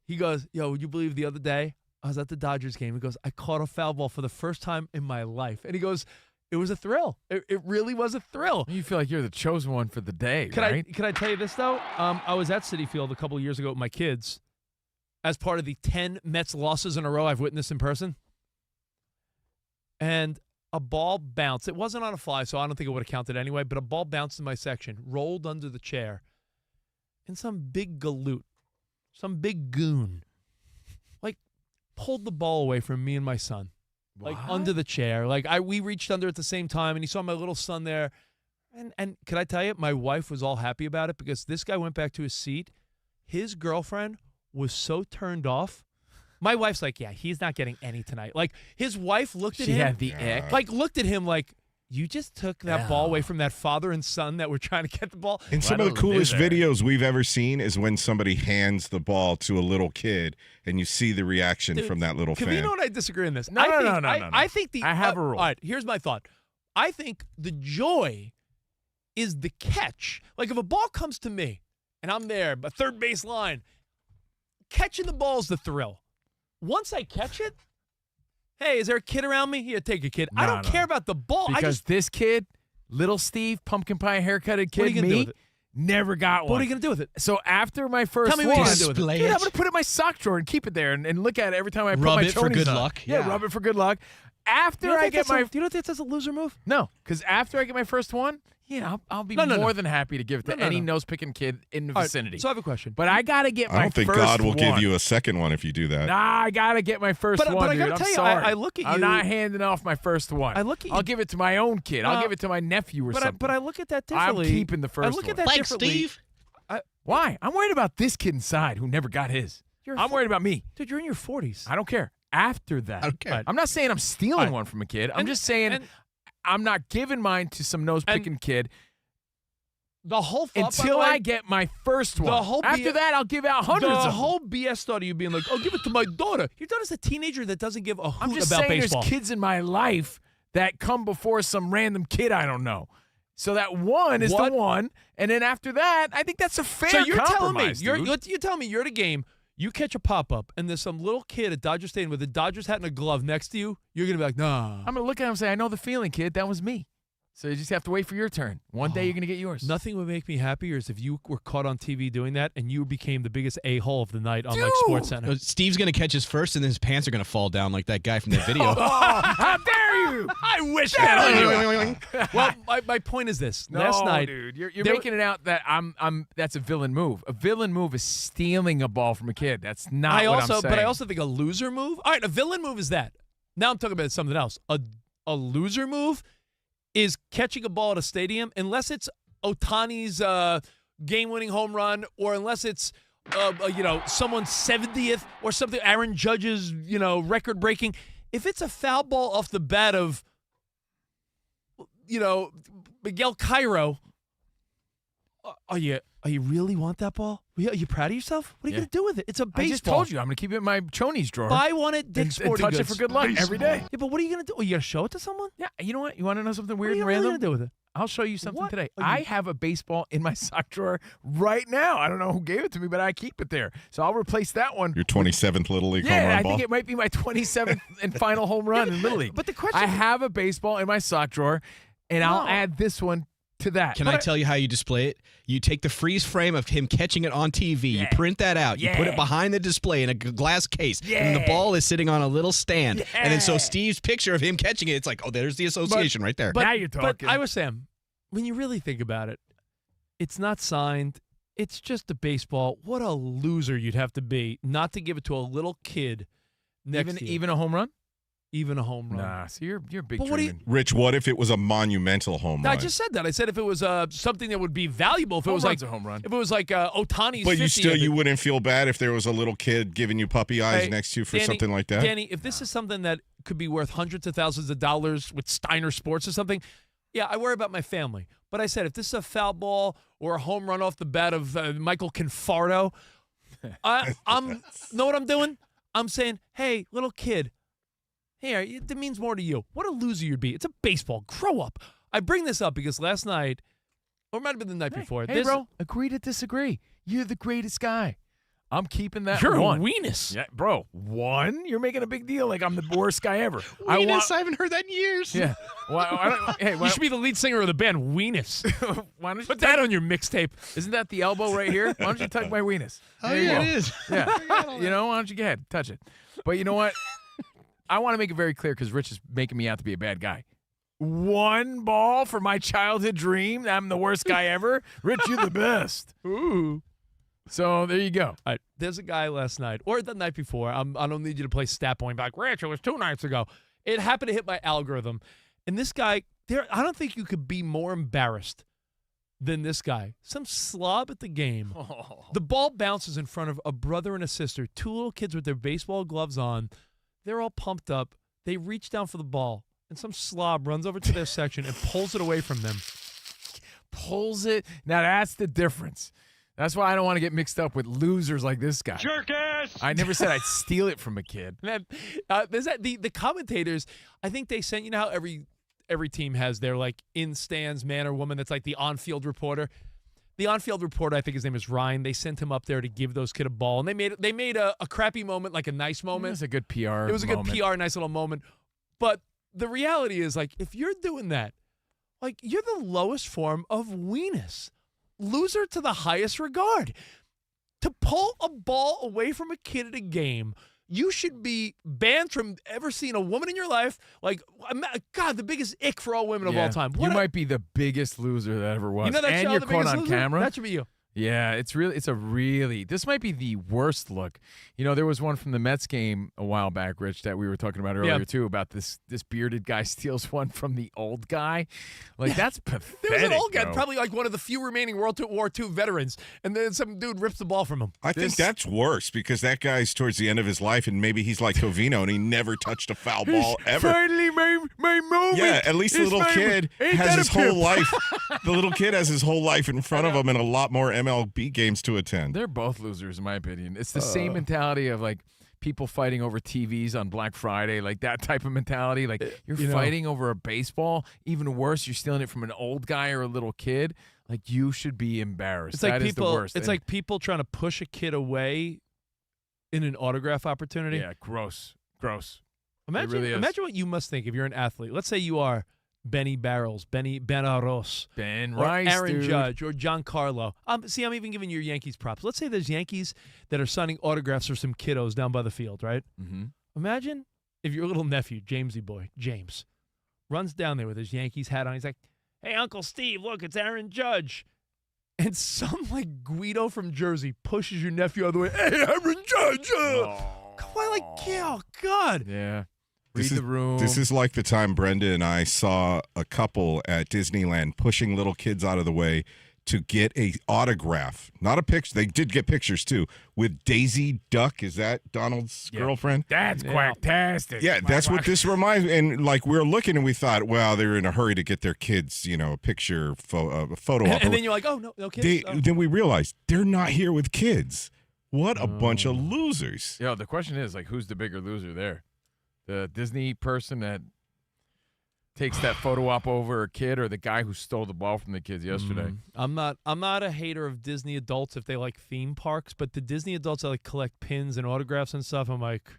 He goes, "Yo, would you believe the other day I was at the Dodgers game?" He goes, "I caught a foul ball for the first time in my life," and he goes, "It was a thrill. It really was a thrill." You feel like you're the chosen one for the day, right? Can I tell you this, though? I was at Citi Field a couple of years ago with my kids as part of the 10 Mets losses in a row I've witnessed in person. And a ball bounced. It wasn't on a fly, so I don't think it would have counted anyway, but a ball bounced in my section, rolled under the chair, and some big galoot, some big goon, like, pulled the ball away from me and my son. Like under the chair. Like we reached under at the same time, and he saw my little son there. And can I tell you, my wife was all happy about it because this guy went back to his seat. His girlfriend was so turned off. My wife's like, yeah, he's not getting any tonight. Like his wife looked at him. She had the ick. Like looked at him like, you just took that ball away from that father and son that were trying to get the ball. And some of the coolest videos we've ever seen is when somebody hands the ball to a little kid and you see the reaction from that little fan. K'Vino and I disagree on this. No. I think I have a rule. All right, here's my thought. I think the joy is the catch. Like if a ball comes to me and I'm there, but third base line, catching the ball is the thrill. Once I catch it, hey, is there a kid around me? Here, take a kid. I don't care about the ball. Because this kid, little Steve, pumpkin pie haircutted kid, what are you gonna do with it? Never got one. What are you going to do with it? So after my first Tell me one, what you're going to do with it. I'm going to put it in my sock drawer and keep it there and look at it every time I put Rub my it for chonies good on. luck. Yeah, rub it for good luck. After I get my... Do you know if that's a loser move? No, because after I get my first one, I'll be more than happy to give it to any nose-picking kid in the vicinity. So I have a question. But I got to get I my don't think God will give you a second one if you do that. Nah, I got to get my first one, but I dude. gotta tell you, sorry. I look at you. I'm not handing off my first one. I look at you. I'll give it to my own kid. I'll give it to my nephew or something. But I look at that differently. I'm keeping the first one. I look at that Thanks, differently. Steve. Why? I'm worried about this kid inside who never got his. I'm worried about me. Dude, you're in your 40s. I don't care. After that. Okay. I'm not saying I'm stealing one from a kid. I'm just saying I'm not giving mine to some nose-picking kid the whole thought, until I get my first one. After that, I'll give out hundreds of them. The whole BS thought of you being like, oh, give it to my daughter. Your daughter's a teenager that doesn't give a hoot I'm just about saying baseball. There's kids in my life that come before some random kid I don't know. So that one is the one, and then after that, I think that's a fair So you're telling me, compromise, you're telling me you're at a game, you catch a pop-up, and there's some little kid at Dodger Stadium with a Dodgers hat and a glove next to you, you're going to be like, nah. I'm going to look at him and say, I know the feeling, kid. That was me. So you just have to wait for your turn. One day you're going to get yours. Nothing would make me happier is if you were caught on TV doing that and you became the biggest a-hole of the night on like SportsCenter. Steve's going to catch his first, and then his pants are going to fall down like that guy from that video. How dare you? I wish that on you. Well, my point is this. Last night, dude, you're making it out that I'm that's a villain move. A villain move is stealing a ball from a kid. That's not what I'm saying. But I also think a loser move. All right, a villain move is that. Now I'm talking about something else. A loser move is catching a ball at a stadium, unless it's Ohtani's game-winning home run, or unless it's someone's 70th or something, Aaron Judge's record-breaking. If it's a foul ball off the bat of Miguel Cairo, You really want that ball? Are you proud of yourself? What are you going to do with it? It's a baseball. I just told you I'm going to keep it in my chonies drawer. Buy one at Dick's Sporting Goods. Touch it for good luck every day. Yeah, but what are you going to do? You going to show it to someone? Yeah, you know what? You want to know something weird and What are you random? going to do with it? I'll show you something What today. are you- I have a baseball in my sock drawer right now. I don't know who gave it to me, but I keep it there. So I'll replace that one. Your 27th Little League home Yeah, run I ball. think it might be my 27th and final home run in Little League. But the question I have a baseball in my sock drawer, and I'll No. add this one to that. Can I tell you how you display it? You take the freeze frame of him catching it on TV. You print that out. You put it behind the display in a glass case. And the ball is sitting on a little stand. And then so Steve's picture of him catching it, it's like, oh, there's the association right there. But, Now you're talking. But I was Sam. When you really think about it, it's not signed. It's just a baseball. What a loser you'd have to be not to give it to a little kid next to you. Even a home run? Even a home run. Nah, so you're big But what do you- dreaming. Rich, what if it was a monumental home I run? just said that. I said if it was something that would be valuable, if it Home was run's like a home run. if it was like Otani's But 50th, you wouldn't feel bad if there was a little kid giving you puppy eyes Hey, next to you for Danny- something like that? Danny, if this is something that could be worth hundreds of thousands of dollars with Steiner Sports or something, yeah, I worry about my family. But I said if this is a foul ball or a home run off the bat of Michael Confardo, I'm know what I'm doing? I'm saying, hey, little kid, here, it means more to you. What a loser you'd be. It's a baseball. Grow up. I bring this up because last night, or it might have been the night before. Hey, bro, agree to disagree. You're the greatest guy. I'm keeping that You're one. a weenus. Yeah, bro, one? You're making a big deal like I'm the worst guy ever. I haven't heard that in years. Yeah. Hey, You should be the lead singer of the band, Weenus. why don't you Put that on your mixtape. Isn't that the elbow right here? Why don't you touch my weenus? Oh, There you yeah, go. it is. Yeah. You know, why don't you go ahead, touch it? But you know what? I want to make it very clear because Rich is making me out to be a bad guy. One ball for my childhood dream. I'm the worst guy ever. Rich, you're the best. Ooh. So there you go. All right, there's a guy last night, or the night before. I don't need you to play stat point back. Rich, it was 2 nights ago. It happened to hit my algorithm. And this guy, I don't think you could be more embarrassed than this guy. Some slob at the game. Oh. The ball bounces in front of a brother and a sister, 2 little kids with their baseball gloves on. They're all pumped up. They reach down for the ball, and some slob runs over to their section and pulls it away from them. Pulls it. Now that's the difference. That's why I don't want to get mixed up with losers like this guy. Jerk ass! I never said I'd steal it from a kid. Man, there's that the commentators. I think they sent, you know how every team has their like in stands man or woman that's like the on-field reporter. The on-field reporter, I think his name is Ryan. They sent him up there to give those kid a ball, and they made a crappy moment like a nice It moment. was a good PR. It was a good moment. PR, nice little moment. But the reality is, like, if you're doing that, like, you're the lowest form of weenus. Loser to the highest regard. To pull a ball away from a kid at a game, you should be banned from ever seeing a woman in your life. Like, God, the biggest ick for all women of all time. You might be the biggest loser that ever was. You know that and show, you're The caught Biggest on Loser? camera. That should be you. Yeah, this might be the worst look. You know, there was one from the Mets game a while back, Rich, that we were talking about earlier too, about this bearded guy steals one from the old guy. Like, that's pathetic. There was an old guy, bro. probably like one of the few remaining World War II veterans, and then some dude rips the ball from him. I think that's worse because that guy's towards the end of his life, and maybe he's like Covino, and he never touched a foul ball ever. Finally, my moment. Yeah, at least the little kid has his whole life. The little kid has his whole life in front of him and a lot more MLB games to attend. They're both losers, in my opinion. It's the same mentality of like people fighting over TVs on Black Friday, like that type of mentality. Like you're fighting over a baseball. Even worse, you're stealing it from an old guy or a little kid. Like you should be embarrassed. It's like That is people. the worst. It's like people trying to push a kid away in an autograph opportunity. Yeah, gross. Imagine, really is. imagine what you must think if you're an athlete. Let's say you are Benny Barrels, Ben Arroz, Ben or Rice, Aaron dude. Judge, or Giancarlo. See, I'm even giving your Yankees props. Let's say there's Yankees that are signing autographs for some kiddos down by the field, right? Mm-hmm. Imagine if your little nephew, Jamesy boy, James, runs down there with his Yankees hat on. He's like, "Hey, Uncle Steve, look, it's Aaron Judge." And some like Guido from Jersey pushes your nephew out of the way. "Hey, Aaron Judge!" Why, like, oh, God. Yeah. This Read the room. This is like the time Brenda and I saw a couple at Disneyland pushing little kids out of the way to get a autograph, not a picture. They did get pictures too with Daisy Duck. Is that Donald's girlfriend? That's quacktastic. Yeah, that's what this reminds me. And like we were looking and we thought, well, they're in a hurry to get their kids, a picture, a photo op. And then you're like, oh, no kids. Then we realized they're not here with kids. What a bunch of losers. Yo, the question is, like, who's the bigger loser there? The Disney person that takes that photo op over a kid, or the guy who stole the ball from the kids yesterday? I'm not a hater of Disney adults if they like theme parks, but the Disney adults that like collect pins and autographs and stuff, I'm like,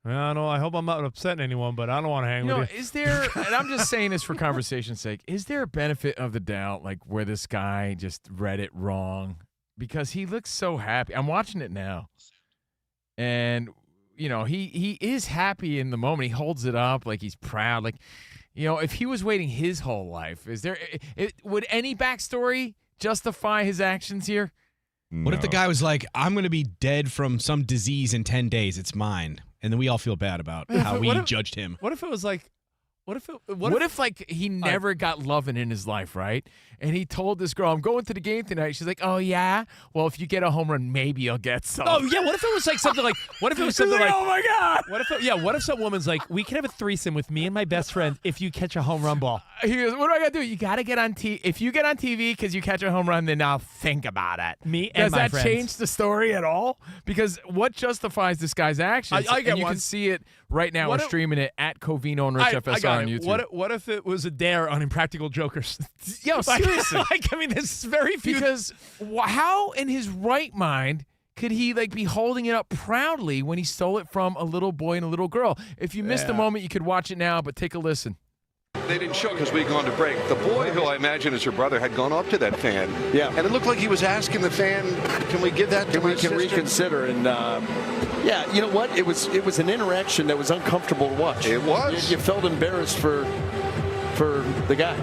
I don't know. I hope I'm not upsetting anyone, but I don't want to hang with you. Is there, and I'm just saying this for conversation's sake, is there a benefit of the doubt, like where this guy just read it wrong? Because he looks so happy. I'm watching it now. And, he is happy in the moment. He holds it up like he's proud. Like, if he was waiting his whole life, would any backstory justify his actions here? No. What if the guy was like, I'm going to be dead from some disease in 10 days. It's mine. And then we all feel bad about how we judged him. What if it was like, what if like he never got loving in his life, right? And he told this girl, I'm going to the game tonight. She's like, oh, yeah? Well, if you get a home run, maybe you'll get some. Oh, yeah. What if it was like something like, oh, my God. What if some woman's like, we can have a threesome with me and my best friend if you catch a home run ball? He goes, what do I got to do? You got to get on TV. If you get on TV because you catch a home run, then I'll think about it. Me and my friends. Does that change the story at all? Because what justifies this guy's actions? I get and you one. can see it right now. We're streaming it at Covino and Rich FSR on YouTube. What if it was a dare on Impractical Jokers? Yo, seriously. This is very few. Because how in his right mind could he be holding it up proudly when he stole it from a little boy and a little girl? If you missed the moment, you could watch it now, but take a listen. They didn't show because we'd gone to break. The boy, who I imagine is her brother, had gone up to that fan. Yeah. And it looked like he was asking the fan, can we give that to my sister? Reconsider? And, yeah, you know what? It was an interaction that was uncomfortable to watch. It was. You felt embarrassed for the guy.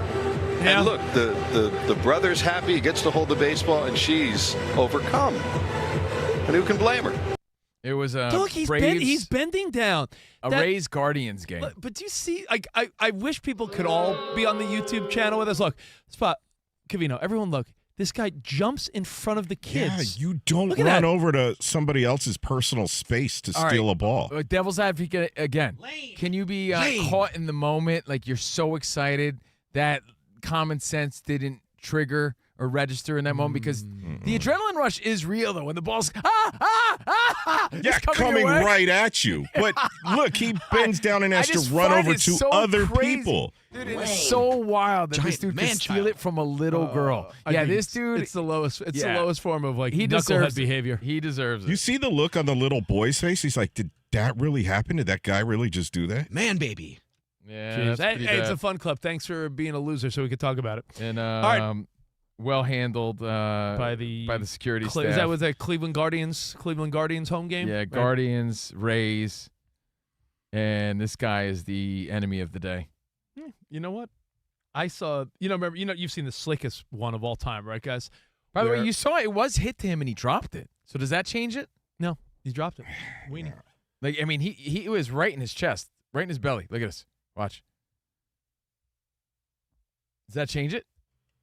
Yeah. And look, the brother's happy. He gets to hold the baseball, and she's overcome. And who can blame her? It was a look, he's bending down. Rays Guardians game. But do you see? I wish people could all be on the YouTube channel with us. Look, Spot, Covino, everyone, look. This guy jumps in front of the kids. Yeah, you don't run over to somebody else's personal space to steal a ball. Devil's advocate again. Can you be caught in the moment, like you're so excited that common sense didn't trigger or register in that moment? Because the adrenaline rush is real, though. When the ball's coming right at you. But look, he bends down and has to run over to other people. Dude, it's so wild that this dude can steal it from a little girl. Yeah, this dude. It's the lowest. It's the lowest form of he deserves behavior. He deserves it. You see the look on the little boy's face? He's like, did that really happen? Did that guy really just do that? Man, baby. Yeah, it's a fun club. Thanks for being a loser, so we could talk about it. And all right. Well handled by the security staff. Is that was that Cleveland Guardians home game? Yeah, Guardians, Rays, and this guy is the enemy of the day. You know what? I saw. Remember. You've seen the slickest one of all time, right, guys? By the way, you saw it was hit to him and he dropped it. So does that change it? No, he dropped it. Weenie. He was right in his chest, right in his belly. Look at this. Watch. Does that change it?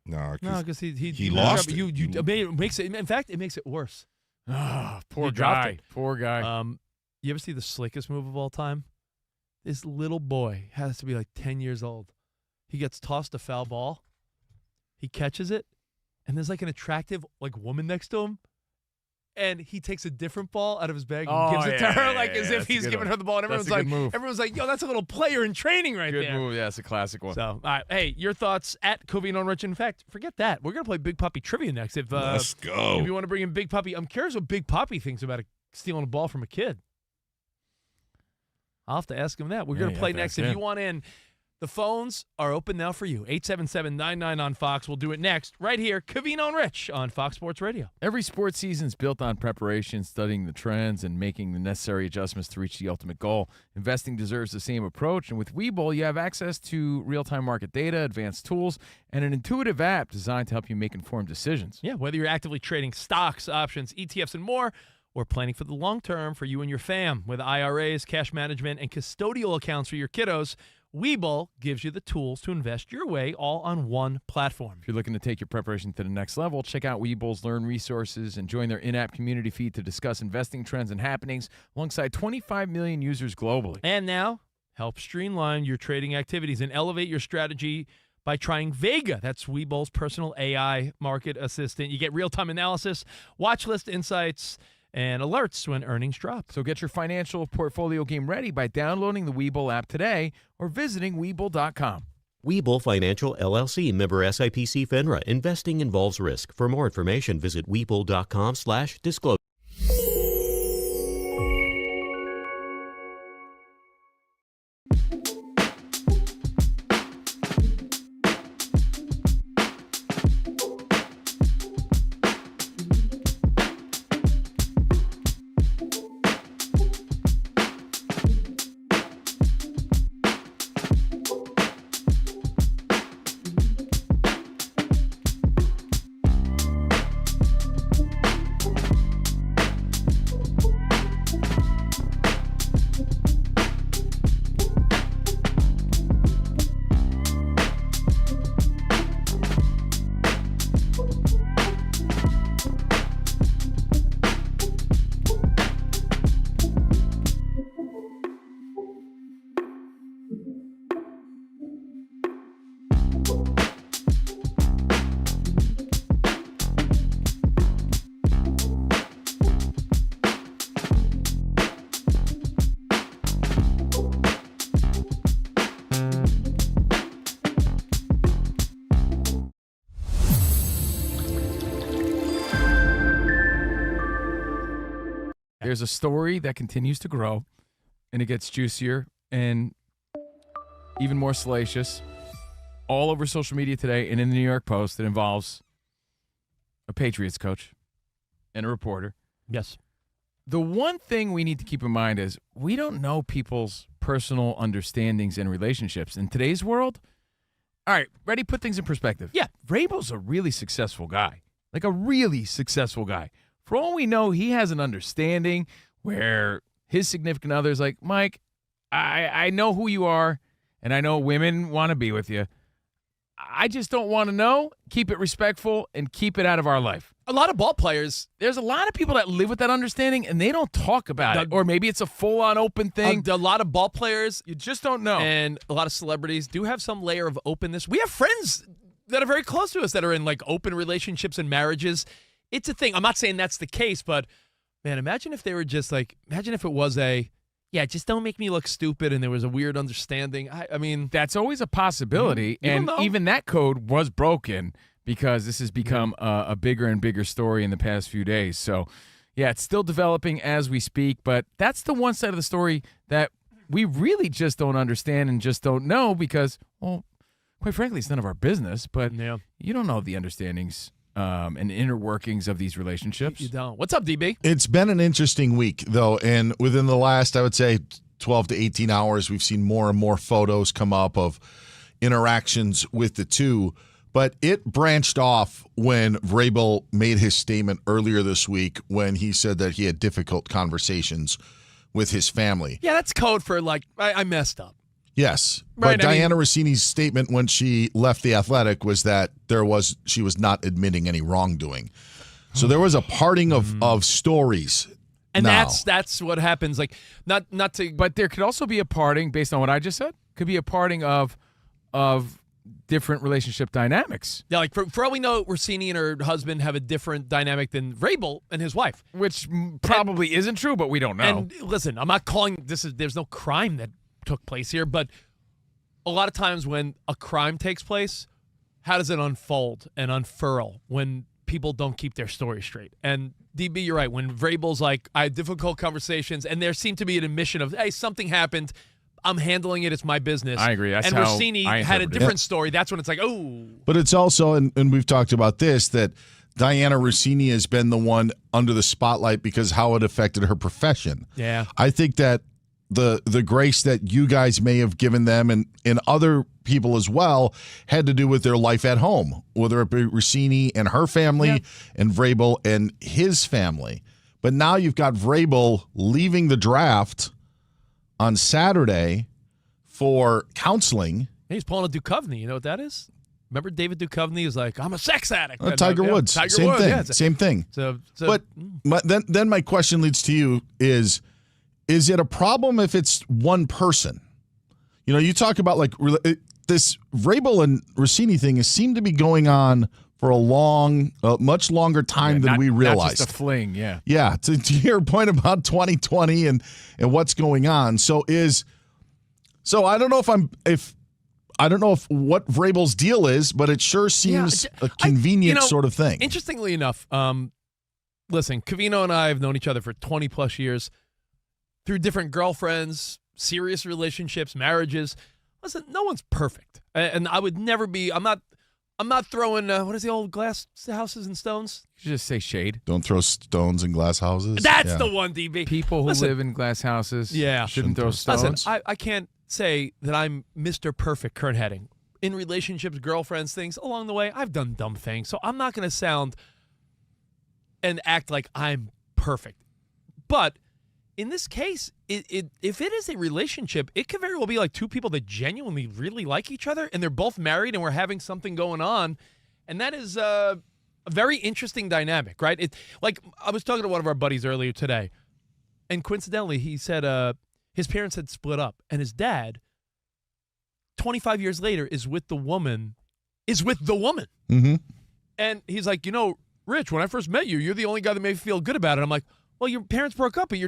No, because he lost it. It makes it. In fact, it makes it worse. Oh, poor guy. Poor guy. You ever see the slickest move of all time? This little boy has to be like 10 years old. He gets tossed a foul ball. He catches it, and there's like an attractive woman next to him. And he takes a different ball out of his bag and gives it to her, as if he's giving her the ball. And everyone's like, yo, that's a little player in training right there. Good move. Yeah, it's a classic one. So, all right. Hey, your thoughts at Covino and Rich. In fact, forget that. We're going to play Big Papi trivia next. Let's go. If you want to bring in Big Papi, I'm curious what Big Papi thinks about stealing a ball from a kid. I'll have to ask him that. We're going to play next. If you want in, the phones are open now for you. 877-99 on Fox. We'll do it next right here. Covino and Rich on Fox Sports Radio. Every sports season is built on preparation, studying the trends, and making the necessary adjustments to reach the ultimate goal. Investing deserves the same approach. And with Webull, you have access to real-time market data, advanced tools, and an intuitive app designed to help you make informed decisions. Yeah, whether you're actively trading stocks, options, ETFs, and more, or planning for the long term for you and your fam. With IRAs, cash management, and custodial accounts for your kiddos, Webull gives you the tools to invest your way all on one platform. If you're looking to take your preparation to the next level, check out Webull's Learn resources and join their in-app community feed to discuss investing trends and happenings alongside 25 million users globally. And now, help streamline your trading activities and elevate your strategy by trying Vega. That's Webull's personal AI market assistant. You get real-time analysis, watch list insights, and alerts when earnings drop. So get your financial portfolio game ready by downloading the Webull app today or visiting Webull.com. Webull Financial LLC, member SIPC FINRA. Investing involves risk. For more information, visit Webull.com/disclosure. There's a story that continues to grow, and it gets juicier and even more salacious all over social media today and in the New York Post. It involves a Patriots coach and a reporter. Yes. The one thing we need to keep in mind is we don't know people's personal understandings and relationships. In today's world, all right, ready? Put things in perspective. Yeah, Vrabel's a really successful guy, like a really successful guy. For all we know, he has an understanding where his significant other is like, Mike, I know who you are, and I know women want to be with you. I just don't want to know. Keep it respectful and keep it out of our life. A lot of ball players, There's a lot of people that live with that understanding, and they don't talk about it. Or maybe it's a full-on open thing. a lot of ball players, You just don't know. and a lot of celebrities do have some layer of openness. We have friends that are very close to us that are in like open relationships and marriages. It's a thing. I'm not saying that's the case, but man, imagine if they were just like, imagine if it was just don't make me look stupid and there was a weird understanding. I mean, that's always a possibility. And even that code was broken because this has become a bigger and bigger story in the past few days. So, yeah, it's still developing as we speak, but that's the one side of the story that we really just don't understand and just don't know because, well, quite frankly, it's none of our business, but you don't know the understandings and inner workings of these relationships. You don't. What's up, DB? It's been an interesting week, though, and within the last, I would say, 12 to 18 hours, we've seen more and more photos come up of interactions with the two. But it branched off when Vrabel made his statement earlier this week when he said that he had difficult conversations with his family. Yeah, that's code for like, I messed up. Yes, Right, but Diana Rossini's statement when she left The Athletic was that she was not admitting any wrongdoing. So there was a parting of stories. And now. that's what happens. Like not to, but there could also be a parting based on what I just said. Could be a parting of different relationship dynamics. Yeah, like for all we know, Rossini and her husband have a different dynamic than Vrabel and his wife, which probably isn't true, but we don't know. And listen, I'm not calling there's no crime that took place here, but a lot of times when a crime takes place, how does it unfold and unfurl when people don't keep their story straight? And DB, you're right. When Vrabel's like, I had difficult conversations, and there seemed to be an admission of, hey, something happened. I'm handling it. It's my business. I agree. That's and how Rossini I had a interpreted it. different story. That's when it's like, oh. But it's also, and we've talked about this, that Diana Rossini has been the one under the spotlight because how it affected her profession. Yeah. I think that the grace that you guys may have given them and other people as well had to do with their life at home, whether it be Rossini and her family and Vrabel and his family. But now you've got Vrabel leaving the draft on Saturday for counseling. He's pulling a Duchovny. You know what that is? Remember David Duchovny is like, I'm a sex addict. Tiger Woods. Same thing. Yeah, Same thing. But then my question leads to you is it a problem if it's one person? You know, you talk about like this Vrabel and Russini thing seemed to be going on for a much longer time than we realized. Not just a fling, yeah. Yeah, to your point about 2020 and what's going on. So I don't know I don't know if what Vrabel's deal is, but it sure seems a convenient sort of thing. Interestingly enough, listen, Covino and I have known each other for 20 plus years through different girlfriends, serious relationships, marriages. Listen, no one's perfect, and I would never be. I'm not throwing what is the old glass houses and stones? You just say shade. Don't throw stones in glass houses. That's the one, DB. People who live in glass houses, shouldn't throw stones. Listen, I can't say that I'm Mr. Perfect, Kurt Heading. In relationships, girlfriends, things along the way, I've done dumb things, so I'm not going to sound and act like I'm perfect. But in this case, if it is a relationship, it could very well be like two people that genuinely really like each other, and they're both married, and we're having something going on, and that is a very interesting dynamic, right? Like I was talking to one of our buddies earlier today, and coincidentally, he said his parents had split up, and his dad, 25 years later, is with the woman. Mm-hmm. And he's like, Rich, when I first met you, you're the only guy that made me feel good about it. I'm like, well, your parents broke up, but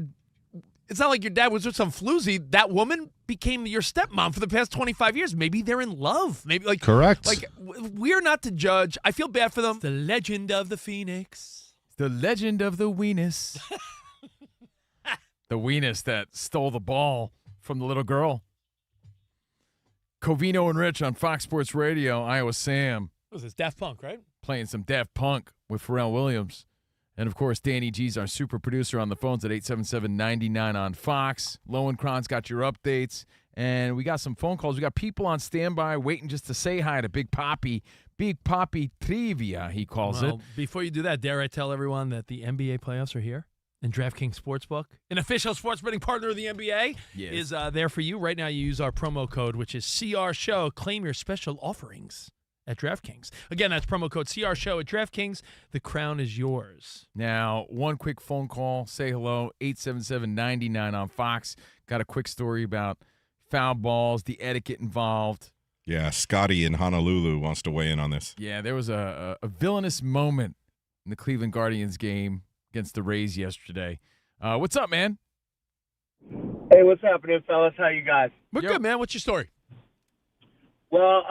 it's not like your dad was with some floozy. That woman became your stepmom for the past 25 years. Maybe they're in love. Maybe correct. Like we're not to judge. I feel bad for them. It's the legend of the Phoenix. The legend of the weenus. The weenus that stole the ball from the little girl. Covino and Rich on Fox Sports Radio. Iowa Sam. What was this, Daft Punk, right? Playing some Daft Punk with Pharrell Williams. And, of course, Danny G's our super producer on the phones at 877-99 on Fox. Lowenkron's got your updates. And we got some phone calls. We got people on standby waiting just to say hi to Big Papi. Big Papi Trivia, he calls it. Before you do that, dare I tell everyone that the NBA playoffs are here? And DraftKings Sportsbook, an official sports betting partner of the NBA, is there for you. Right now, you use our promo code, which is CRSHOW. Claim your special offerings at DraftKings. Again, that's promo code CRSHOW at DraftKings. The crown is yours. Now, one quick phone call. Say hello, 877-99 on Fox. Got a quick story about foul balls, the etiquette involved. Yeah, Scotty in Honolulu wants to weigh in on this. Yeah, there was a villainous moment in the Cleveland Guardians game against the Rays yesterday. What's up, man? Hey, what's happening, fellas? How you guys? We're good, man. What's your story? Well,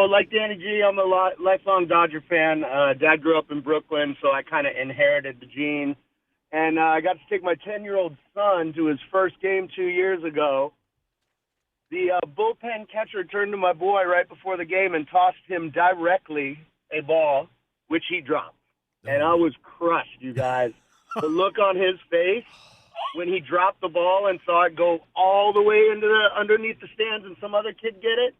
like Danny G, I'm a lifelong Dodger fan. Dad grew up in Brooklyn, so I kind of inherited the genes. And I got to take my 10-year-old son to his first game 2 years ago. The bullpen catcher turned to my boy right before the game and tossed him directly a ball, which he dropped. And I was crushed, you guys. The look on his face when he dropped the ball and saw it go all the way into underneath the stands and some other kid get it.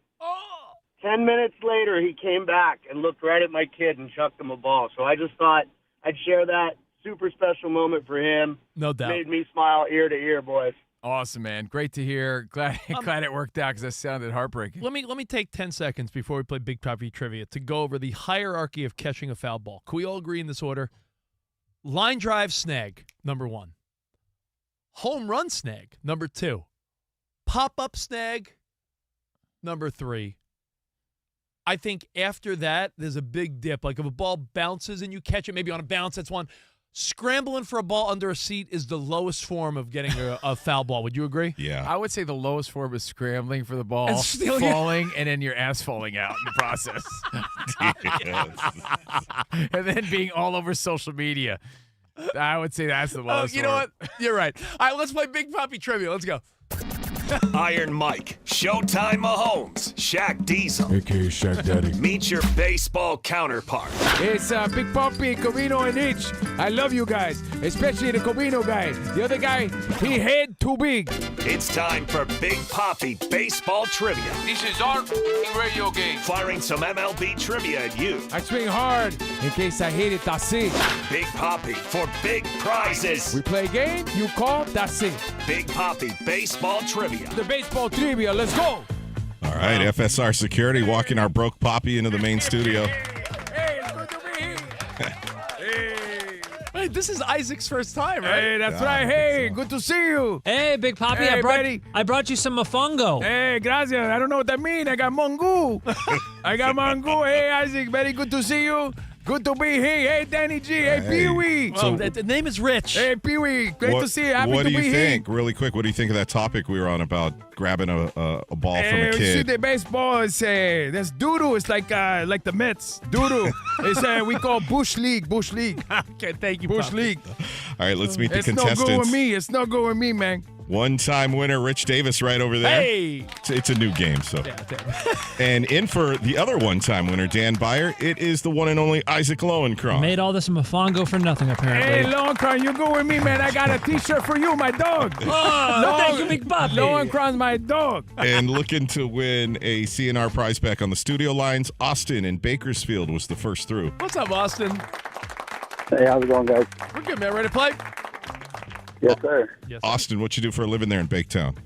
10 minutes later, he came back and looked right at my kid and chucked him a ball. So I just thought I'd share that super special moment for him. No doubt. Made me smile ear to ear, boys. Awesome, man. Great to hear. Glad it worked out because that sounded heartbreaking. Let me take 10 seconds before we play Big Papi Trivia to go over the hierarchy of catching a foul ball. Can we all agree in this order? Line drive snag, number 1. Home run snag, number 2. Pop-up snag, number 3. I think after that, there's a big dip. Like if a ball bounces and you catch it, maybe on a bounce, that's one. Scrambling for a ball under a seat is the lowest form of getting a foul ball. Would you agree? Yeah. I would say the lowest form is scrambling for the ball, and falling, and then your ass falling out in the process. And then being all over social media. I would say that's the lowest you know what? You're right. All right, let's play Big Papi Trivia. Let's go. Iron Mike, Showtime Mahomes, Shaq Diesel, a.k.a. Shaq Daddy. Meet your baseball counterpart. It's Big Papi, Covino and Rich. I love you guys, especially the Covino guy. The other guy, he head too big. It's time for Big Papi Baseball Trivia. This is our radio game. Firing some MLB trivia at you. I swing hard in case I hit it. That's it. Big Papi for big prizes. We play a game. You call. That's it. Big Papi Baseball Trivia. The baseball trivia. Let's go. All right, FSR Security walking our broke Papi into the main studio. Hey, it's good to be here. Wait, this is Isaac's first time, right? Hey, that's right. Hey, good to see you. Hey, Big Papi, Hey, I brought you some mofongo. Hey, gracias. I don't know what that means. I got mongo. Hey, Isaac, very good to see you. Good to be here. Hey, Danny G. Hey, Pee-wee. So the name is Rich. Hey, Pee-wee. Great to see you. Happy what to do be you here. think, really quick, what do you think of that topic we were on about grabbing a ball from a You see kid? the baseball is that's doo-doo. It's like the Mets. Doo-doo. It's we call Bush League. Okay, thank you, Bush Papi. League. All right, let's meet the It's contestants. no good with me. It's no good with me, man. One-time winner, Rich Davis, right over there. Hey! It's a new game, so. Yeah, And in for the other one-time winner, Dan Byer, it is the one and only Isaac Lowenkron. Made all this mofongo for nothing, apparently. Hey, Lowenkron, you go with me, man. I got a T-shirt for you, my dog. Thank you, Big Papi. Lowenkron's my dog. And looking to win a CNR prize back on the studio lines, Austin in Bakersfield was the first through. What's up, Austin? Hey, how's it going, guys? We're good, man. Ready to play? Yes, sir. Austin, what you do for a living there in Baketown?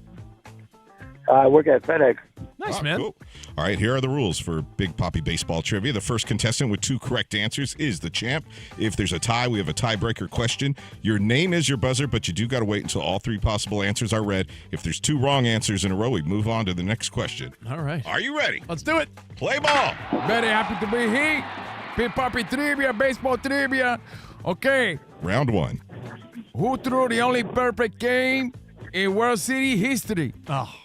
I work at FedEx. Nice, man. Cool. All right, here are the rules for Big Papi Baseball Trivia. The first contestant with 2 correct answers is the champ. If there's a tie, we have a tiebreaker question. Your name is your buzzer, but you do got to wait until all 3 possible answers are read. If there's 2 wrong answers in a row, we move on to the next question. All right. Are you ready? Let's do it. Play ball. Very happy to be here. Big Papi Trivia, baseball trivia. Okay. Round 1. Who threw the only perfect game in World Series history?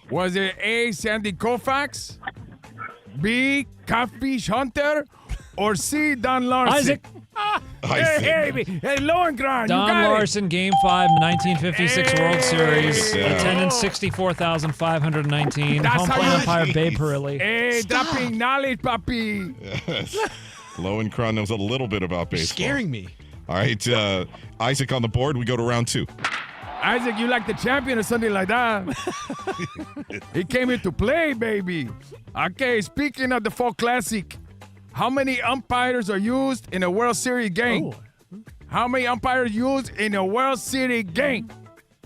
Was it A, Sandy Koufax, B, Catfish Hunter, or C, Don Larson? Isaac. Hey, Lowenkron, you Don got Larson, Game 5, 1956 World Series. Yeah. Attendance 64,519. That's Home how plate you- umpire Babe Hurley. Hey, dropping knowledge, papi. Yes. Lowenkron knows a little bit about baseball. Scaring me. All right, Isaac on the board. We go to round 2. Isaac, you like the champion or something like that. He came here to play, baby. Okay, speaking of the Fall Classic, how many umpires are used in a World Series game? How many umpires used in a World Series game?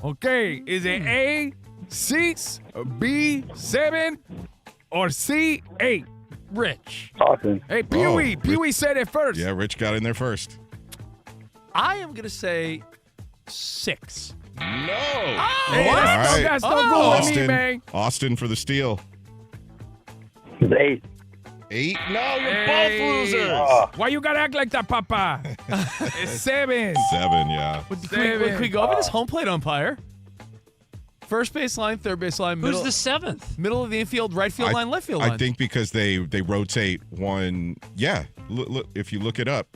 Okay, is it A, 6, B, 7, or C, 8? Rich. Austin. Hey, Pee-wee. Pee-wee said it first. Yeah, Rich got in there first. I am going to say 6. No. Hey, All right. that's no good with me, man. Austin for the steal. It's 8. 8? No, you're Hey. both losers. Why you gotta act like that, Papa? It's 7. 7, yeah. Can we go over this home plate umpire? First base line, third base line, Who's middle. the 7th? Middle of the infield, right field line, left field line. I think because they rotate one. Yeah, look, if you look it up.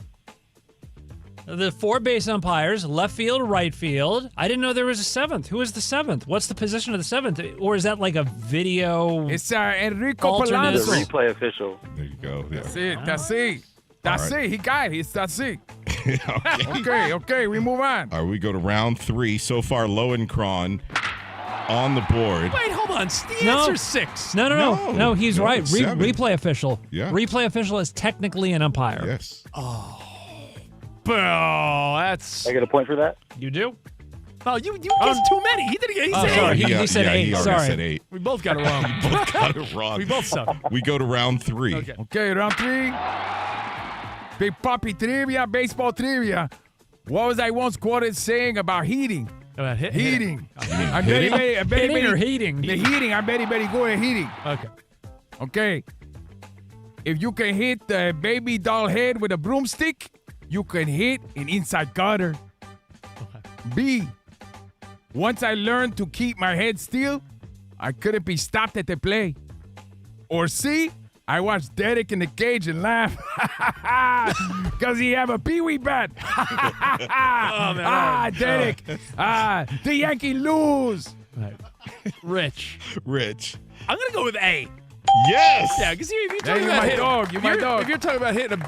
The 4 base umpires, left field, right field. I didn't know there was a 7th. Who is the 7th? What's the position of the 7th? Or is that like a video? It's Enrico alternate? The Palazzo. replay official. There you go. Yeah. That's it. That's it. That's All right. it. He got it. That's it. Okay. Okay, we move on. All right, we go to round 3. So far, Lowenkron on the board. Wait, hold on. The No. answer's 6. No, he's No, right. it's 7. Replay official. Yeah. Replay official is technically an umpire. Yes. Oh, that's. I get a point for that? You do? Oh, you guessed too many. He didn't get. He said sorry. 8. He said yeah, 8. He already Sorry. said 8. We both got it wrong. Both got it wrong. We both suck. We go to round 3. Okay. Okay, round 3. Big Papi Trivia, baseball trivia. What was I once quoted saying about heating? About Heating. I'm Hitting? Hitting or heating? The heating. I'm very good at heating. Okay. Okay. If you can hit the baby doll head with a broomstick, you can hit an inside gutter. B. Once I learned to keep my head still, I couldn't be stopped at the play. Or C. I watched Derek in the cage and laugh because he have a peewee bat. Derek. The Yankee lose. Right. Rich. Rich. I'm gonna go with A. Yes. Yeah, because if you're Hey, talking you're about my hitting, dog. You're my dog. If you're talking about hitting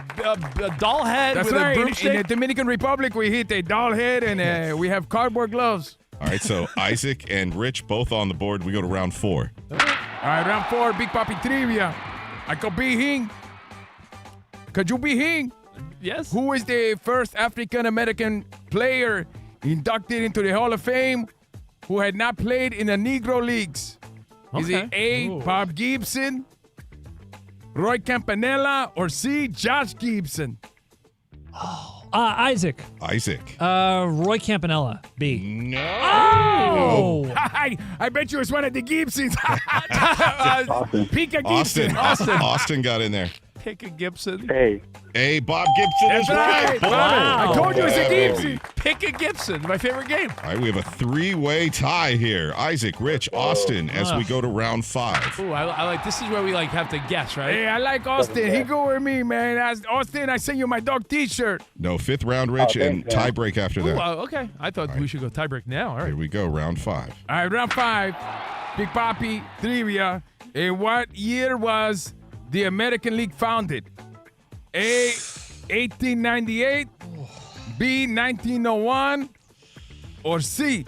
a doll head That's with right. a In broomstick, the Dominican Republic, we hit a doll head and we have cardboard gloves. All right, so Isaac and Rich both on the board. We go to round 4. All right, round 4, Big Papi Trivia. I could be him. Could you be him? Yes. Who is the first African-American player inducted into the Hall of Fame who had not played in the Negro Leagues? Is it A, Bob Gibson, Roy Campanella, or C, Josh Gibson? Isaac. Roy Campanella. B. No. Oh! I bet you it's one of the Gibsons. Pika Gibson. Austin got in there. Pick a Gibson. Hey, Bob Gibson is right. Wow. I told you it's a Gibson. Pick a Gibson. My favorite game. All right, we have a 3-way tie here. Isaac, Rich, Austin, as we go to round 5. Ooh, I like. This is where we have to guess, right? Hey, I like Austin. He go with me, man. Austin, I send you my dog T-shirt. No, 5th round, Rich, and tie break after that. Ooh, okay. I thought we should go tiebreak now. All right. Here we go, round 5. All right, round 5. Big Papi Trivia. In what year was the American League founded? A, 1898, B, 1901, or C,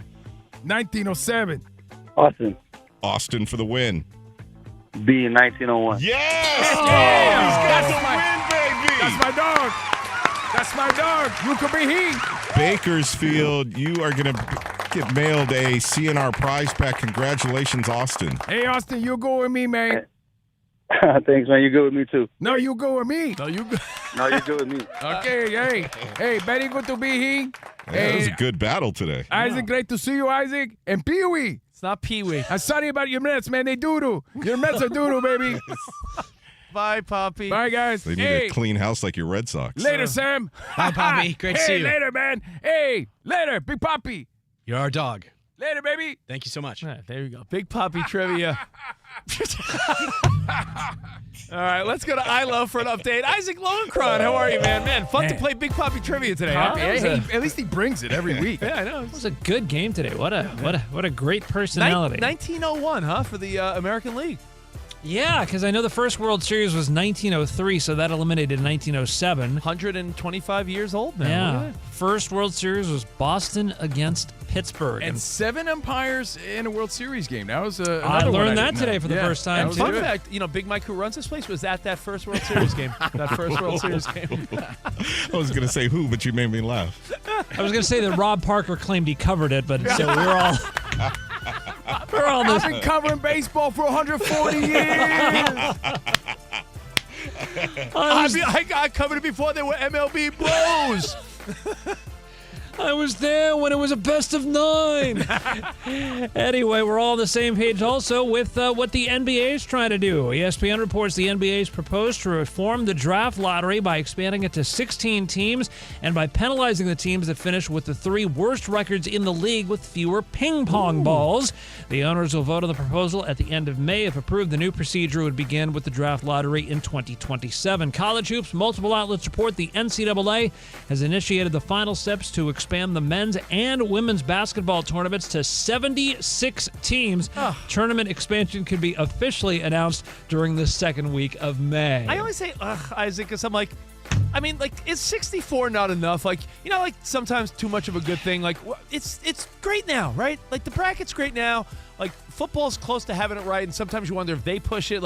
1907? Austin for the win. B, 1901. Yes! That's my dog. That's my dog. You could be he. Bakersfield, you are going to get mailed a CNR prize pack. Congratulations, Austin. Hey, Austin, you go with me, man. Thanks, man. You good with me, too. No, you go with me. No, you go. No, you're good with me. Okay, hey, very good to be here. That was a good battle today. Isaac, great to see you, Isaac. And Pee-wee. It's not Pee-wee. I'm sorry about your Mets, man. They doo-doo. Your Mets are doo-doo, baby. Bye, Papi. Bye, guys. They need a clean house like your Red Sox. Later, Sam. Bye, Papi. Great to see you. Hey, later, man. Hey, later, Big Papi. You're our dog. Later, baby. Thank you so much. All right, there you go. Big Papi Trivia. All right, let's go to I Love for an update. Isaac Lowenkron, how are you, man? Man, fun to play Big Papi Trivia today. Huh? At least he brings it every week. Yeah, I know. It was a good game today. What a great personality. 1901, huh, for the American League. Yeah, because I know the first World Series was 1903, so that eliminated 1907. 125 years old now. Yeah. First World Series was Boston against Pittsburgh. And 7 umpires in a World Series game. That was I learned that today for the first time. And fun fact, Big Mike, who runs this place, was at that first World Series game. That first World Series game. I was going to say who, but you made me laugh. I was going to say that Rob Parker claimed he covered it, but so we're all... I've been covering baseball for 140 years. I covered it before they were MLB bros. I was there when it was a best of 9. Anyway, we're all on the same page also with what the NBA is trying to do. ESPN reports the NBA's proposed to reform the draft lottery by expanding it to 16 teams and by penalizing the teams that finish with the 3 worst records in the league with fewer ping pong balls. The owners will vote on the proposal at the end of May. If approved, the new procedure would begin with the draft lottery in 2027. College hoops, multiple outlets report the NCAA has initiated the final steps to expand the men's and women's basketball tournaments to 76 teams. Tournament expansion could be officially announced during the second week of May. I always say, Isaac, because I'm like, is 64 not enough? Sometimes too much of a good thing. It's great now, right? The bracket's great now. Football's close to having it right, and sometimes you wonder if they push it.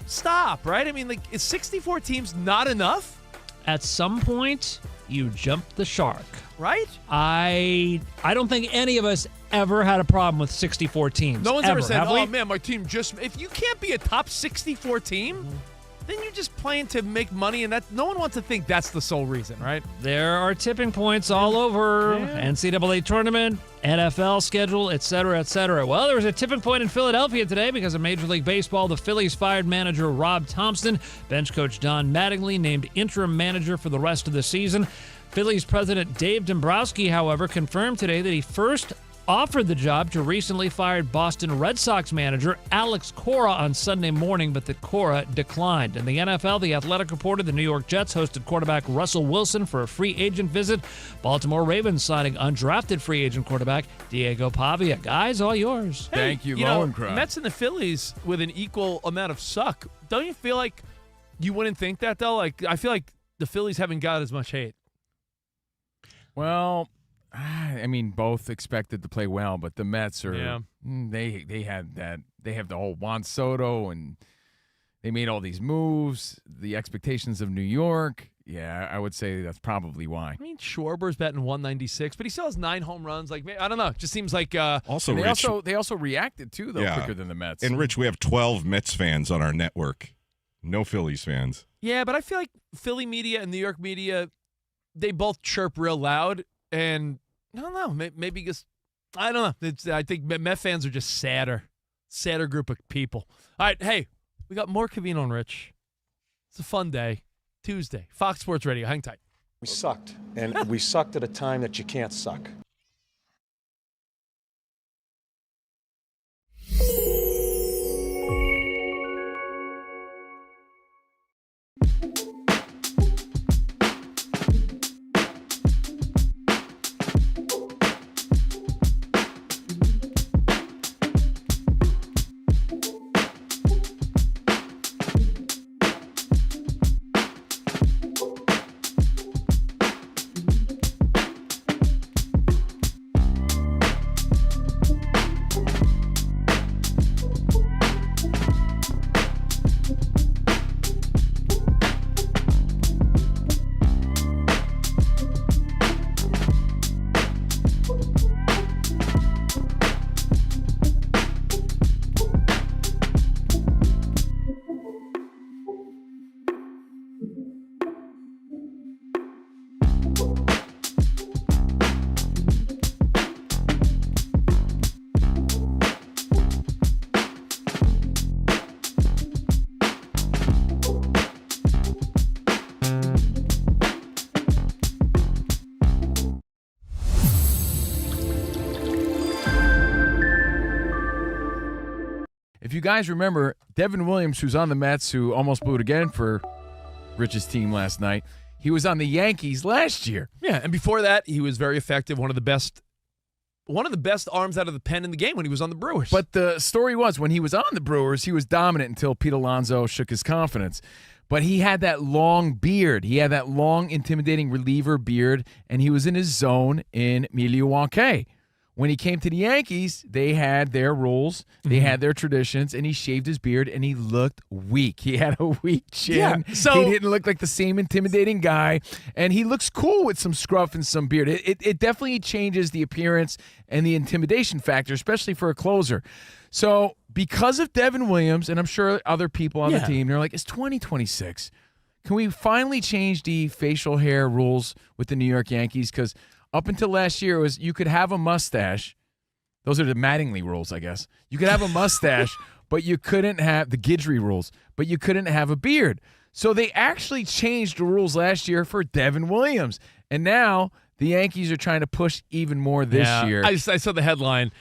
Stop, right? Is 64 teams not enough? At some point, you jump the shark. Right? I don't think any of us ever had a problem with 64 teams. No one's ever said, have we? man, my team just... If you can't be a top 64 team, then you're just playing to make money, and that no one wants to think that's the sole reason, right? There are tipping points all over. NCAA tournament, NFL schedule, et cetera, et cetera. Well, there was a tipping point in Philadelphia today because of Major League Baseball. The Phillies fired manager Rob Thompson. Bench coach Don Mattingly named interim manager for the rest of the season. Phillies president Dave Dombrowski, however, confirmed today that he first offered the job to recently fired Boston Red Sox manager Alex Cora on Sunday morning, but that Cora declined. In the NFL, The Athletic reported the New York Jets hosted quarterback Russell Wilson for a free agent visit. Baltimore Ravens signing undrafted free agent quarterback Diego Pavia. Guys, all yours. Hey, Thank you, Lowenkron. Mets and the Phillies with an equal amount of suck. Don't you feel like you wouldn't think that, though? I feel like the Phillies haven't got as much hate. Well, I mean, both expected to play well, but the Mets are Yeah. They had that. They have the whole Juan Soto, and they made all these moves. The expectations of New York. Yeah, I would say that's probably why. I mean, Schwarber's batting 196, but he still has 9 home runs. Like, I don't know. It just seems like Also, they Rich, also reacted too, though, quicker than the Mets. And Rich, we have 12 Mets fans on our network. No Phillies fans. Yeah, but I feel like Philly media and New York media, they both chirp real loud, and I don't know, maybe just I don't know. I think Met fans are just sadder group of people. All right, hey, we got more Covino and Rich. It's a fun day. Tuesday, Fox Sports Radio. Hang tight. We sucked, and we sucked at a time that you can't suck. If you guys remember, Devin Williams, who's on the Mets, who almost blew it again for Rich's team last night, he was on the Yankees last year. Yeah, and before that, he was very effective. One of the best arms out of the pen in the game when he was on the Brewers. But the story was, when he was on the Brewers, he was dominant until Pete Alonso shook his confidence. But he had that long beard. He had that long, intimidating reliever beard, and he was in his zone in Milwaukee. When he came to the Yankees, they had their rules, they had their traditions, and he shaved his beard, and he looked weak. He had a weak chin. Yeah, so he didn't look like the same intimidating guy, and he looks cool with some scruff and some beard. It definitely changes the appearance and the intimidation factor, especially for a closer. So because of Devin Williams, and I'm sure other people on the team, they're like, it's 2026. Can we finally change the facial hair rules with the New York Yankees? Because up until last year, it was you could have a mustache. Those are the Mattingly rules, I guess. You could have a mustache, but you couldn't have the Guidry rules, but you couldn't have a beard. So they actually changed the rules last year for Devin Williams. And now the Yankees are trying to push even more this year. I saw the headline.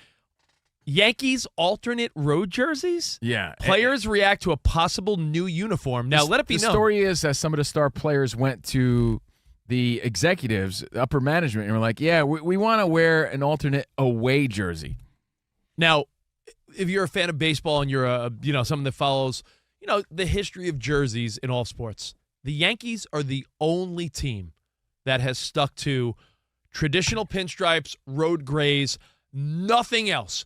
Yankees alternate road jerseys? Yeah. Players react to a possible new uniform. Now, let it be known. The story is that some of the star players went to the executives, upper management, and were like, yeah, we want to wear an alternate away jersey. Now, if you're a fan of baseball and you're someone that follows, the history of jerseys in all sports, the Yankees are the only team that has stuck to traditional pinstripes, road grays, nothing else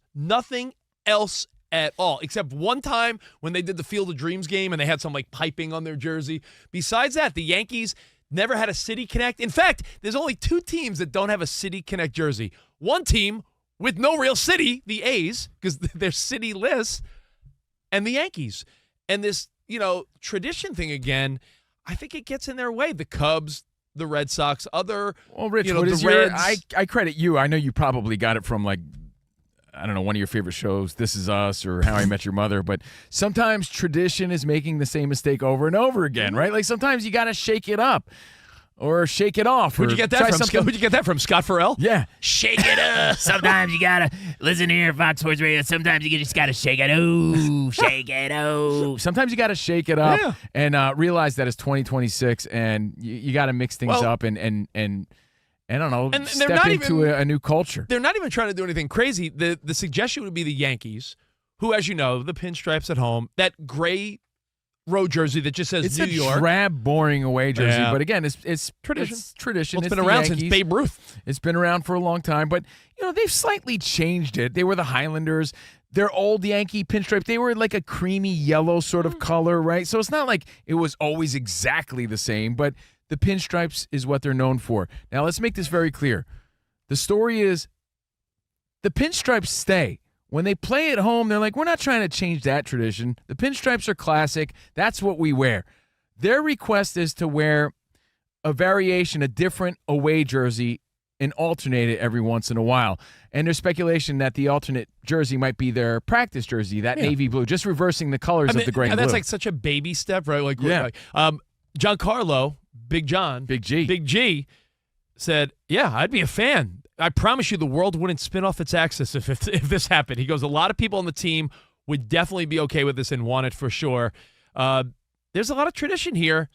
at all, except one time when they did the Field of Dreams game and they had some piping on their jersey. Besides that, the Yankees never had a City Connect. In fact, there's only 2 teams that don't have a City Connect jersey. One team with no real city, the A's, because they're cityless, and the Yankees. And this, tradition thing again, I think it gets in their way. The Cubs, the Red Sox, Rich, what is the Reds. I credit you. I know you probably got it from I don't know, one of your favorite shows, This Is Us or How I Met Your Mother, but sometimes tradition is making the same mistake over and over again, right? Sometimes you got to shake it up or shake it off. Who'd you get that from? Who'd you get that from? Scott Farrell? Yeah. Shake it up. Sometimes you got to listen here, Fox Sports Radio. Sometimes you just got to shake it. Ooh, shake it. Oh. Sometimes you got to shake it up and realize that it's 2026 and you got to mix things up and I don't know, and step into a new culture. They're not even trying to do anything crazy. The suggestion would be the Yankees, who, as you know, the pinstripes at home, that gray road jersey that just says It's New a York. drab, boring away jersey. Yeah. But again, it's tradition. It's tradition. Well, it's It's been the around since Yankees. Babe Ruth. It's been around for a long time, but they've slightly changed it. They were the Highlanders. Their old Yankee pinstripe, they were like a creamy yellow sort of color, right? So it's not like it was always exactly the same, but the pinstripes is what they're known for. Now, let's make this very clear. The story is the pinstripes stay. When they play at home, they're like, we're not trying to change that tradition. The pinstripes are classic. That's what we wear. Their request is to wear a variation, a different away jersey, and alternate it every once in a while. And there's speculation that the alternate jersey might be their practice jersey, that navy blue, just reversing the colors of the gray and that's blue. like such a baby step, right? Like, Yeah. Giancarlo, Big John, Big G said, "Yeah, I'd be a fan. I promise you, the world wouldn't spin off its axis if this happened." He goes, "A lot of people on the team would definitely be okay with this and want it for sure." There's a lot of tradition here.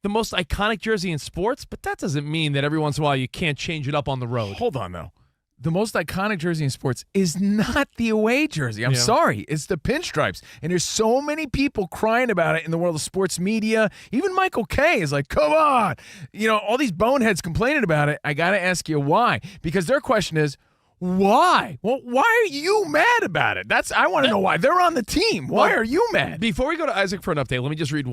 The most iconic jersey in sports, but that doesn't mean that every once in a while you can't change it up on the road. Hold on, though. The most iconic jersey in sports is not the away jersey. I'm sorry. It's the pinstripes. And there's so many people crying about it in the world of sports media. Even Michael Kay is like, come on. All these boneheads complaining about it. I got to ask you why. Because their question is, why? Well, why are you mad about it? I want to know why. They're on the team. Why are you mad? Before we go to Isaac for an update, let me just read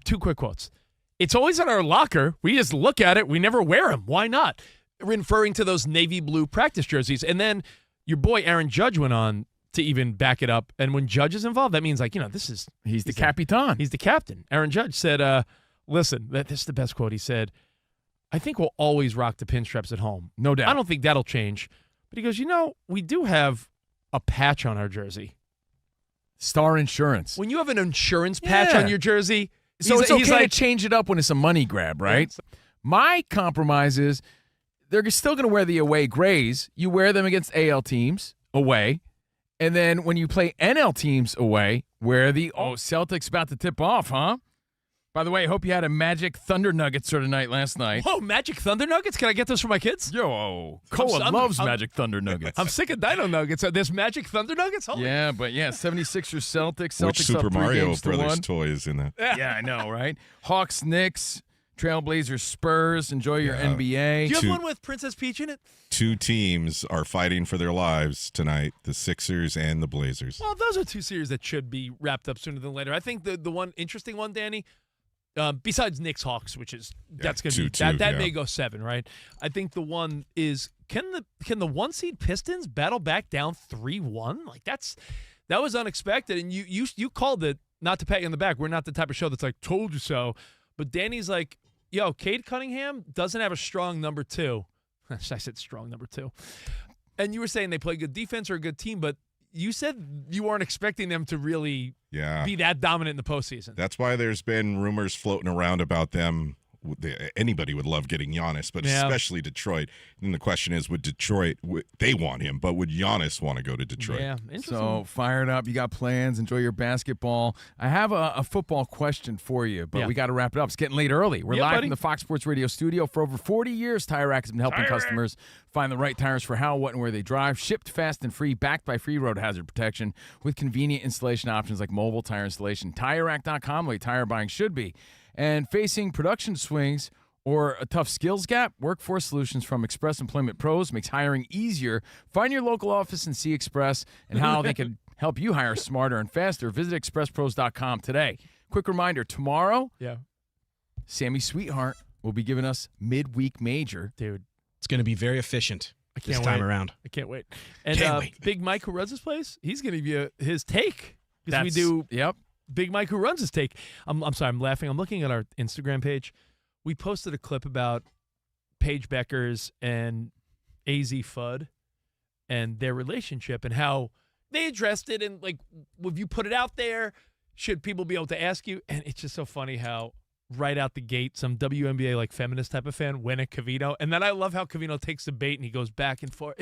two quick quotes. "It's always in our locker. We just look at it. We never wear them. Why not?" Referring to those navy blue practice jerseys. And then your boy Aaron Judge went on to even back it up. And when Judge is involved, that means he's the Capitan. He's the captain. Aaron Judge said, listen, this is the best quote. He said, "I think we'll always rock the pinstripes at home. No doubt. I don't think that'll change." But he goes, we do have a patch on our jersey. Star Insurance. When you have an insurance patch on your jersey, So it's he's okay to change it up when it's a money grab, right? My compromise is they're still going to wear the away grays. You wear them against AL teams away. And then when you play NL teams away, wear the Celtics about to tip off, huh? By the way, I hope you had a Magic Thunder Nuggets sort of night last night. Whoa, Magic Thunder Nuggets? Can I get those for my kids? Yo, Koa loves Magic Thunder Nuggets. I'm sick of Dino Nuggets. There's Magic Thunder Nuggets? Holy. Yeah, 76ers Celtics. Celtics Which Super up 3 Mario games to Brothers 1. toy is in that? Yeah, I know, right? Hawks, Knicks, Trailblazers, Spurs. Enjoy your NBA. Do you have one with Princess Peach in it? Two teams are fighting for their lives tonight, the Sixers and the Blazers. Well, those are two series that should be wrapped up sooner than later. I think the one interesting one, Danny, besides Knicks Hawks, which is that's going to be that may go 7, right? I think the one is can the 1 seed Pistons battle back down 3-1? Like that was unexpected, and you called it. Not to pat you on the back, we're not the type of show that's like told you so. But Danny's like, yo, Cade Cunningham doesn't have a strong number 2. I said strong number 2, and you were saying they play good defense or a good team, but you said you weren't expecting them to really be that dominant in the postseason. That's why there's been rumors floating around about them. Anybody would love getting Giannis, but especially Detroit. And the question is, would Detroit, they want him, but would Giannis want to go to Detroit? Yeah, interesting. So fired up. You got plans. Enjoy your basketball. I have a football question for you, but we got to wrap it up. It's getting late early. We're live from the Fox Sports Radio studio. For over 40 years, Tire Rack has been helping customers find the right tires for how, what, and where they drive. Shipped fast and free, backed by free road hazard protection with convenient installation options like mobile tire installation. TireRack.com, the way tire buying should be. And facing production swings or a tough skills gap, Workforce Solutions from Express Employment Pros makes hiring easier. Find your local office and see Express and how they can help you hire smarter and faster. Visit expresspros.com today. Quick reminder, tomorrow, Sammy Sweetheart will be giving us midweek major. Dude, it's going to be very efficient this wait. time around. I can't wait. And Big Mike, who runs this place, he's going to give you his take. Because we do Big Mike, who runs his take. I'm sorry, I'm laughing. I'm looking at our Instagram page. We posted a clip about Paige Beckers and AZ Fudd and their relationship and how they addressed it. And, like, if you put it out there, should people be able to ask you? And it's just so funny how right out the gate, some WNBA, like, feminist type of fan went at Covino. And then I love how Covino takes the bait and he goes back and forth.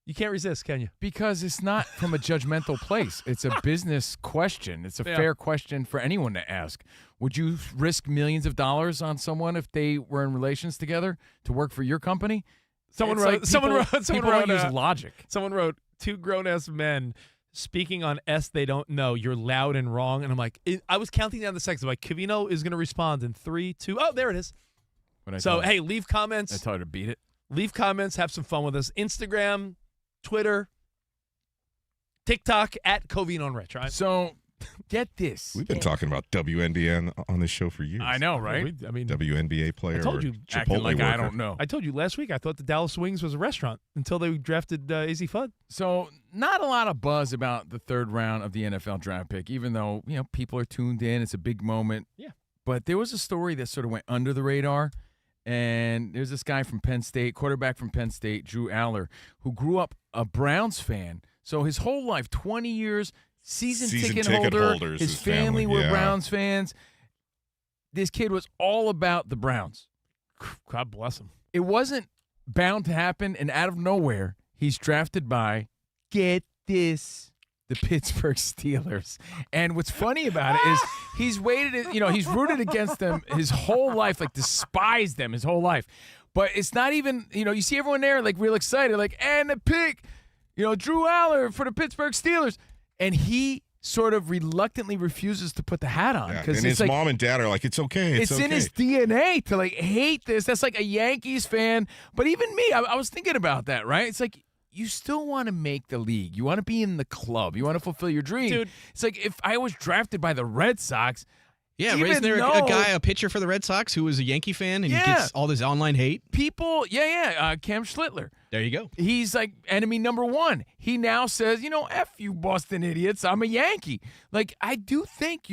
You can't resist, can you? Because it's not from a judgmental place. It's a business question. It's a fair question for anyone to ask. Would you risk millions of dollars on someone if they were in relations together to work for your company? Someone It's wrote. like someone people wrote. Someone wrote. don't use logic. Someone wrote 2 grown-ass men speaking on S they don't know, you're loud and wrong. And I'm like, I was counting down the seconds. I'm like, Covino is going to respond in 3, 2. Oh, there it is. So, hey, leave comments. I told her to beat it. Leave comments. Have some fun with us. Instagram, Twitter, TikTok, at Covino and Rich, right? So, get this. We've been talking about WNBA on this show for years. I know, right? WNBA player. I told you. Acting Chipotle like worker. I don't know. I told you last week I thought the Dallas Wings was a restaurant until they drafted AZ Fudd. So, not a lot of buzz about the third round of the NFL draft pick, even though, people are tuned in. It's a big moment. Yeah. But there was a story that sort of went under the radar. And there's this guy from Penn State, quarterback from Penn State, Drew Aller, who grew up a Browns fan. So his whole life, 20 years, season ticket holder. His family were Browns fans. This kid was all about the Browns. God bless him. It wasn't bound to happen, and out of nowhere, he's drafted by, get this, the Pittsburgh Steelers. And what's funny about it is he's he's rooted against them his whole life, like despised them his whole life. But it's not even, you see everyone there like real excited, like, and the pick, Drew Aller for the Pittsburgh Steelers. And he sort of reluctantly refuses to put the hat on. And his mom and dad are like, it's okay. It's in his DNA to hate this. That's like a Yankees fan. But even me, I was thinking about that, right? It's like, you still want to make the league. You want to be in the club. You want to fulfill your dream. Dude. It's like if I was drafted by the Red Sox. Yeah, isn't there a pitcher for the Red Sox who was a Yankee fan and he gets all this online hate? People, Cam Schlittler. There you go. He's like enemy number one. He now says, F you Boston idiots, I'm a Yankee. Like, I do think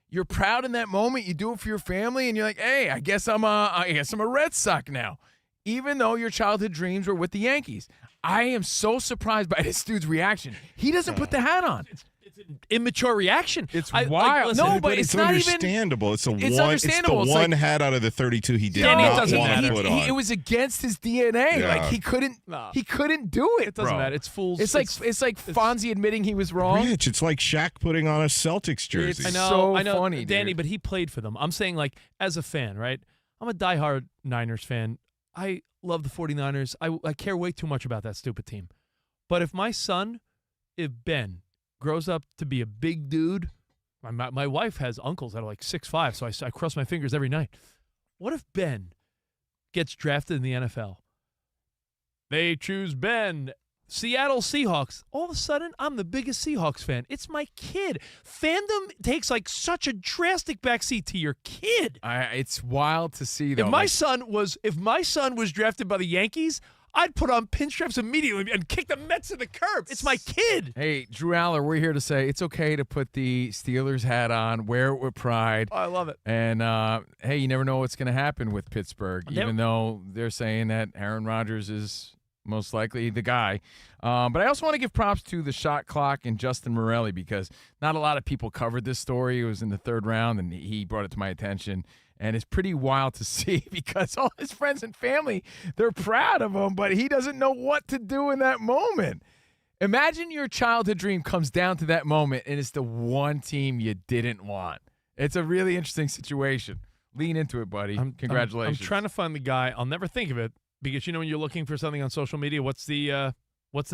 you're proud in that moment. You do it for your family, and you're like, hey, I guess I'm a Red Sox now. Even though your childhood dreams were with the Yankees. I am so surprised by this dude's reaction. He doesn't put the hat on. It's an immature reaction. It's wild. But it's not understandable. It's the one hat out of the 32 he did not want to put on. It was against his DNA. Yeah. Like he couldn't do it. It doesn't bro. matter. It's fools. It's like Fonzie admitting he was wrong. Rich, it's like Shaq putting on a Celtics jersey. It's I know, funny, Danny, dude. but he played for them. I'm saying, like, as a fan, right? I'm a diehard Niners fan. I love the 49ers. I care way too much about that stupid team. But if Ben grows up to be a big dude, my wife has uncles that are like 6'5", so I cross my fingers every night. What if Ben gets drafted in the NFL? They choose Ben. Seattle Seahawks. All of a sudden, I'm the biggest Seahawks fan. It's my kid. Fandom takes like such a drastic backseat to your kid. It's wild to see, though. If my son was drafted by the Yankees, I'd put on pinstripes immediately and kick the Mets to the curb. It's my kid. Hey, Drew Aller, we're here to say it's okay to put the Steelers hat on, wear it with pride. Oh, I love it. And, hey, you never know what's going to happen with Pittsburgh, even though they're saying that Aaron Rodgers is most likely the guy. But I also want to give props to the shot clock and Justin Morelli because not a lot of people covered this story. It was in the third round, and he brought it to my attention. And it's pretty wild to see because all his friends and family, they're proud of him, but he doesn't know what to do in that moment. Imagine your childhood dream comes down to that moment, and it's the one team you didn't want. It's a really interesting situation. Lean into it, buddy. Congratulations. I'm trying to find the guy. I'll never think of it because, when you're looking for something on social media, what's the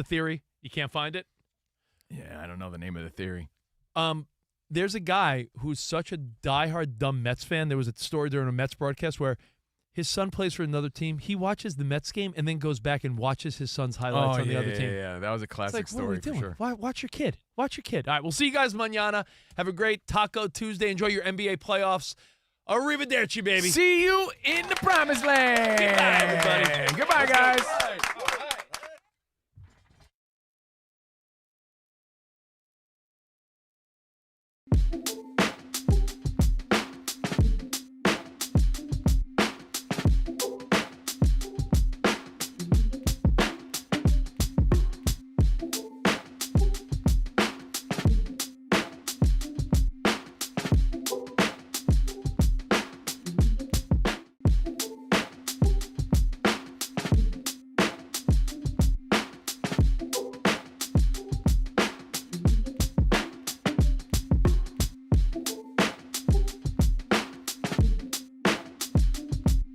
theory? You can't find it? Yeah, I don't know the name of the theory. There's a guy who's such a diehard dumb Mets fan. There was a story during a Mets broadcast where his son plays for another team. He watches the Mets game and then goes back and watches his son's highlights on the other team. Yeah, that was a classic story for sure. Why, watch your kid. Watch your kid. All right, we'll see you guys mañana. Have a great Taco Tuesday. Enjoy your NBA playoffs. Arrivederci, baby. See you in the promised land. Goodbye, everybody.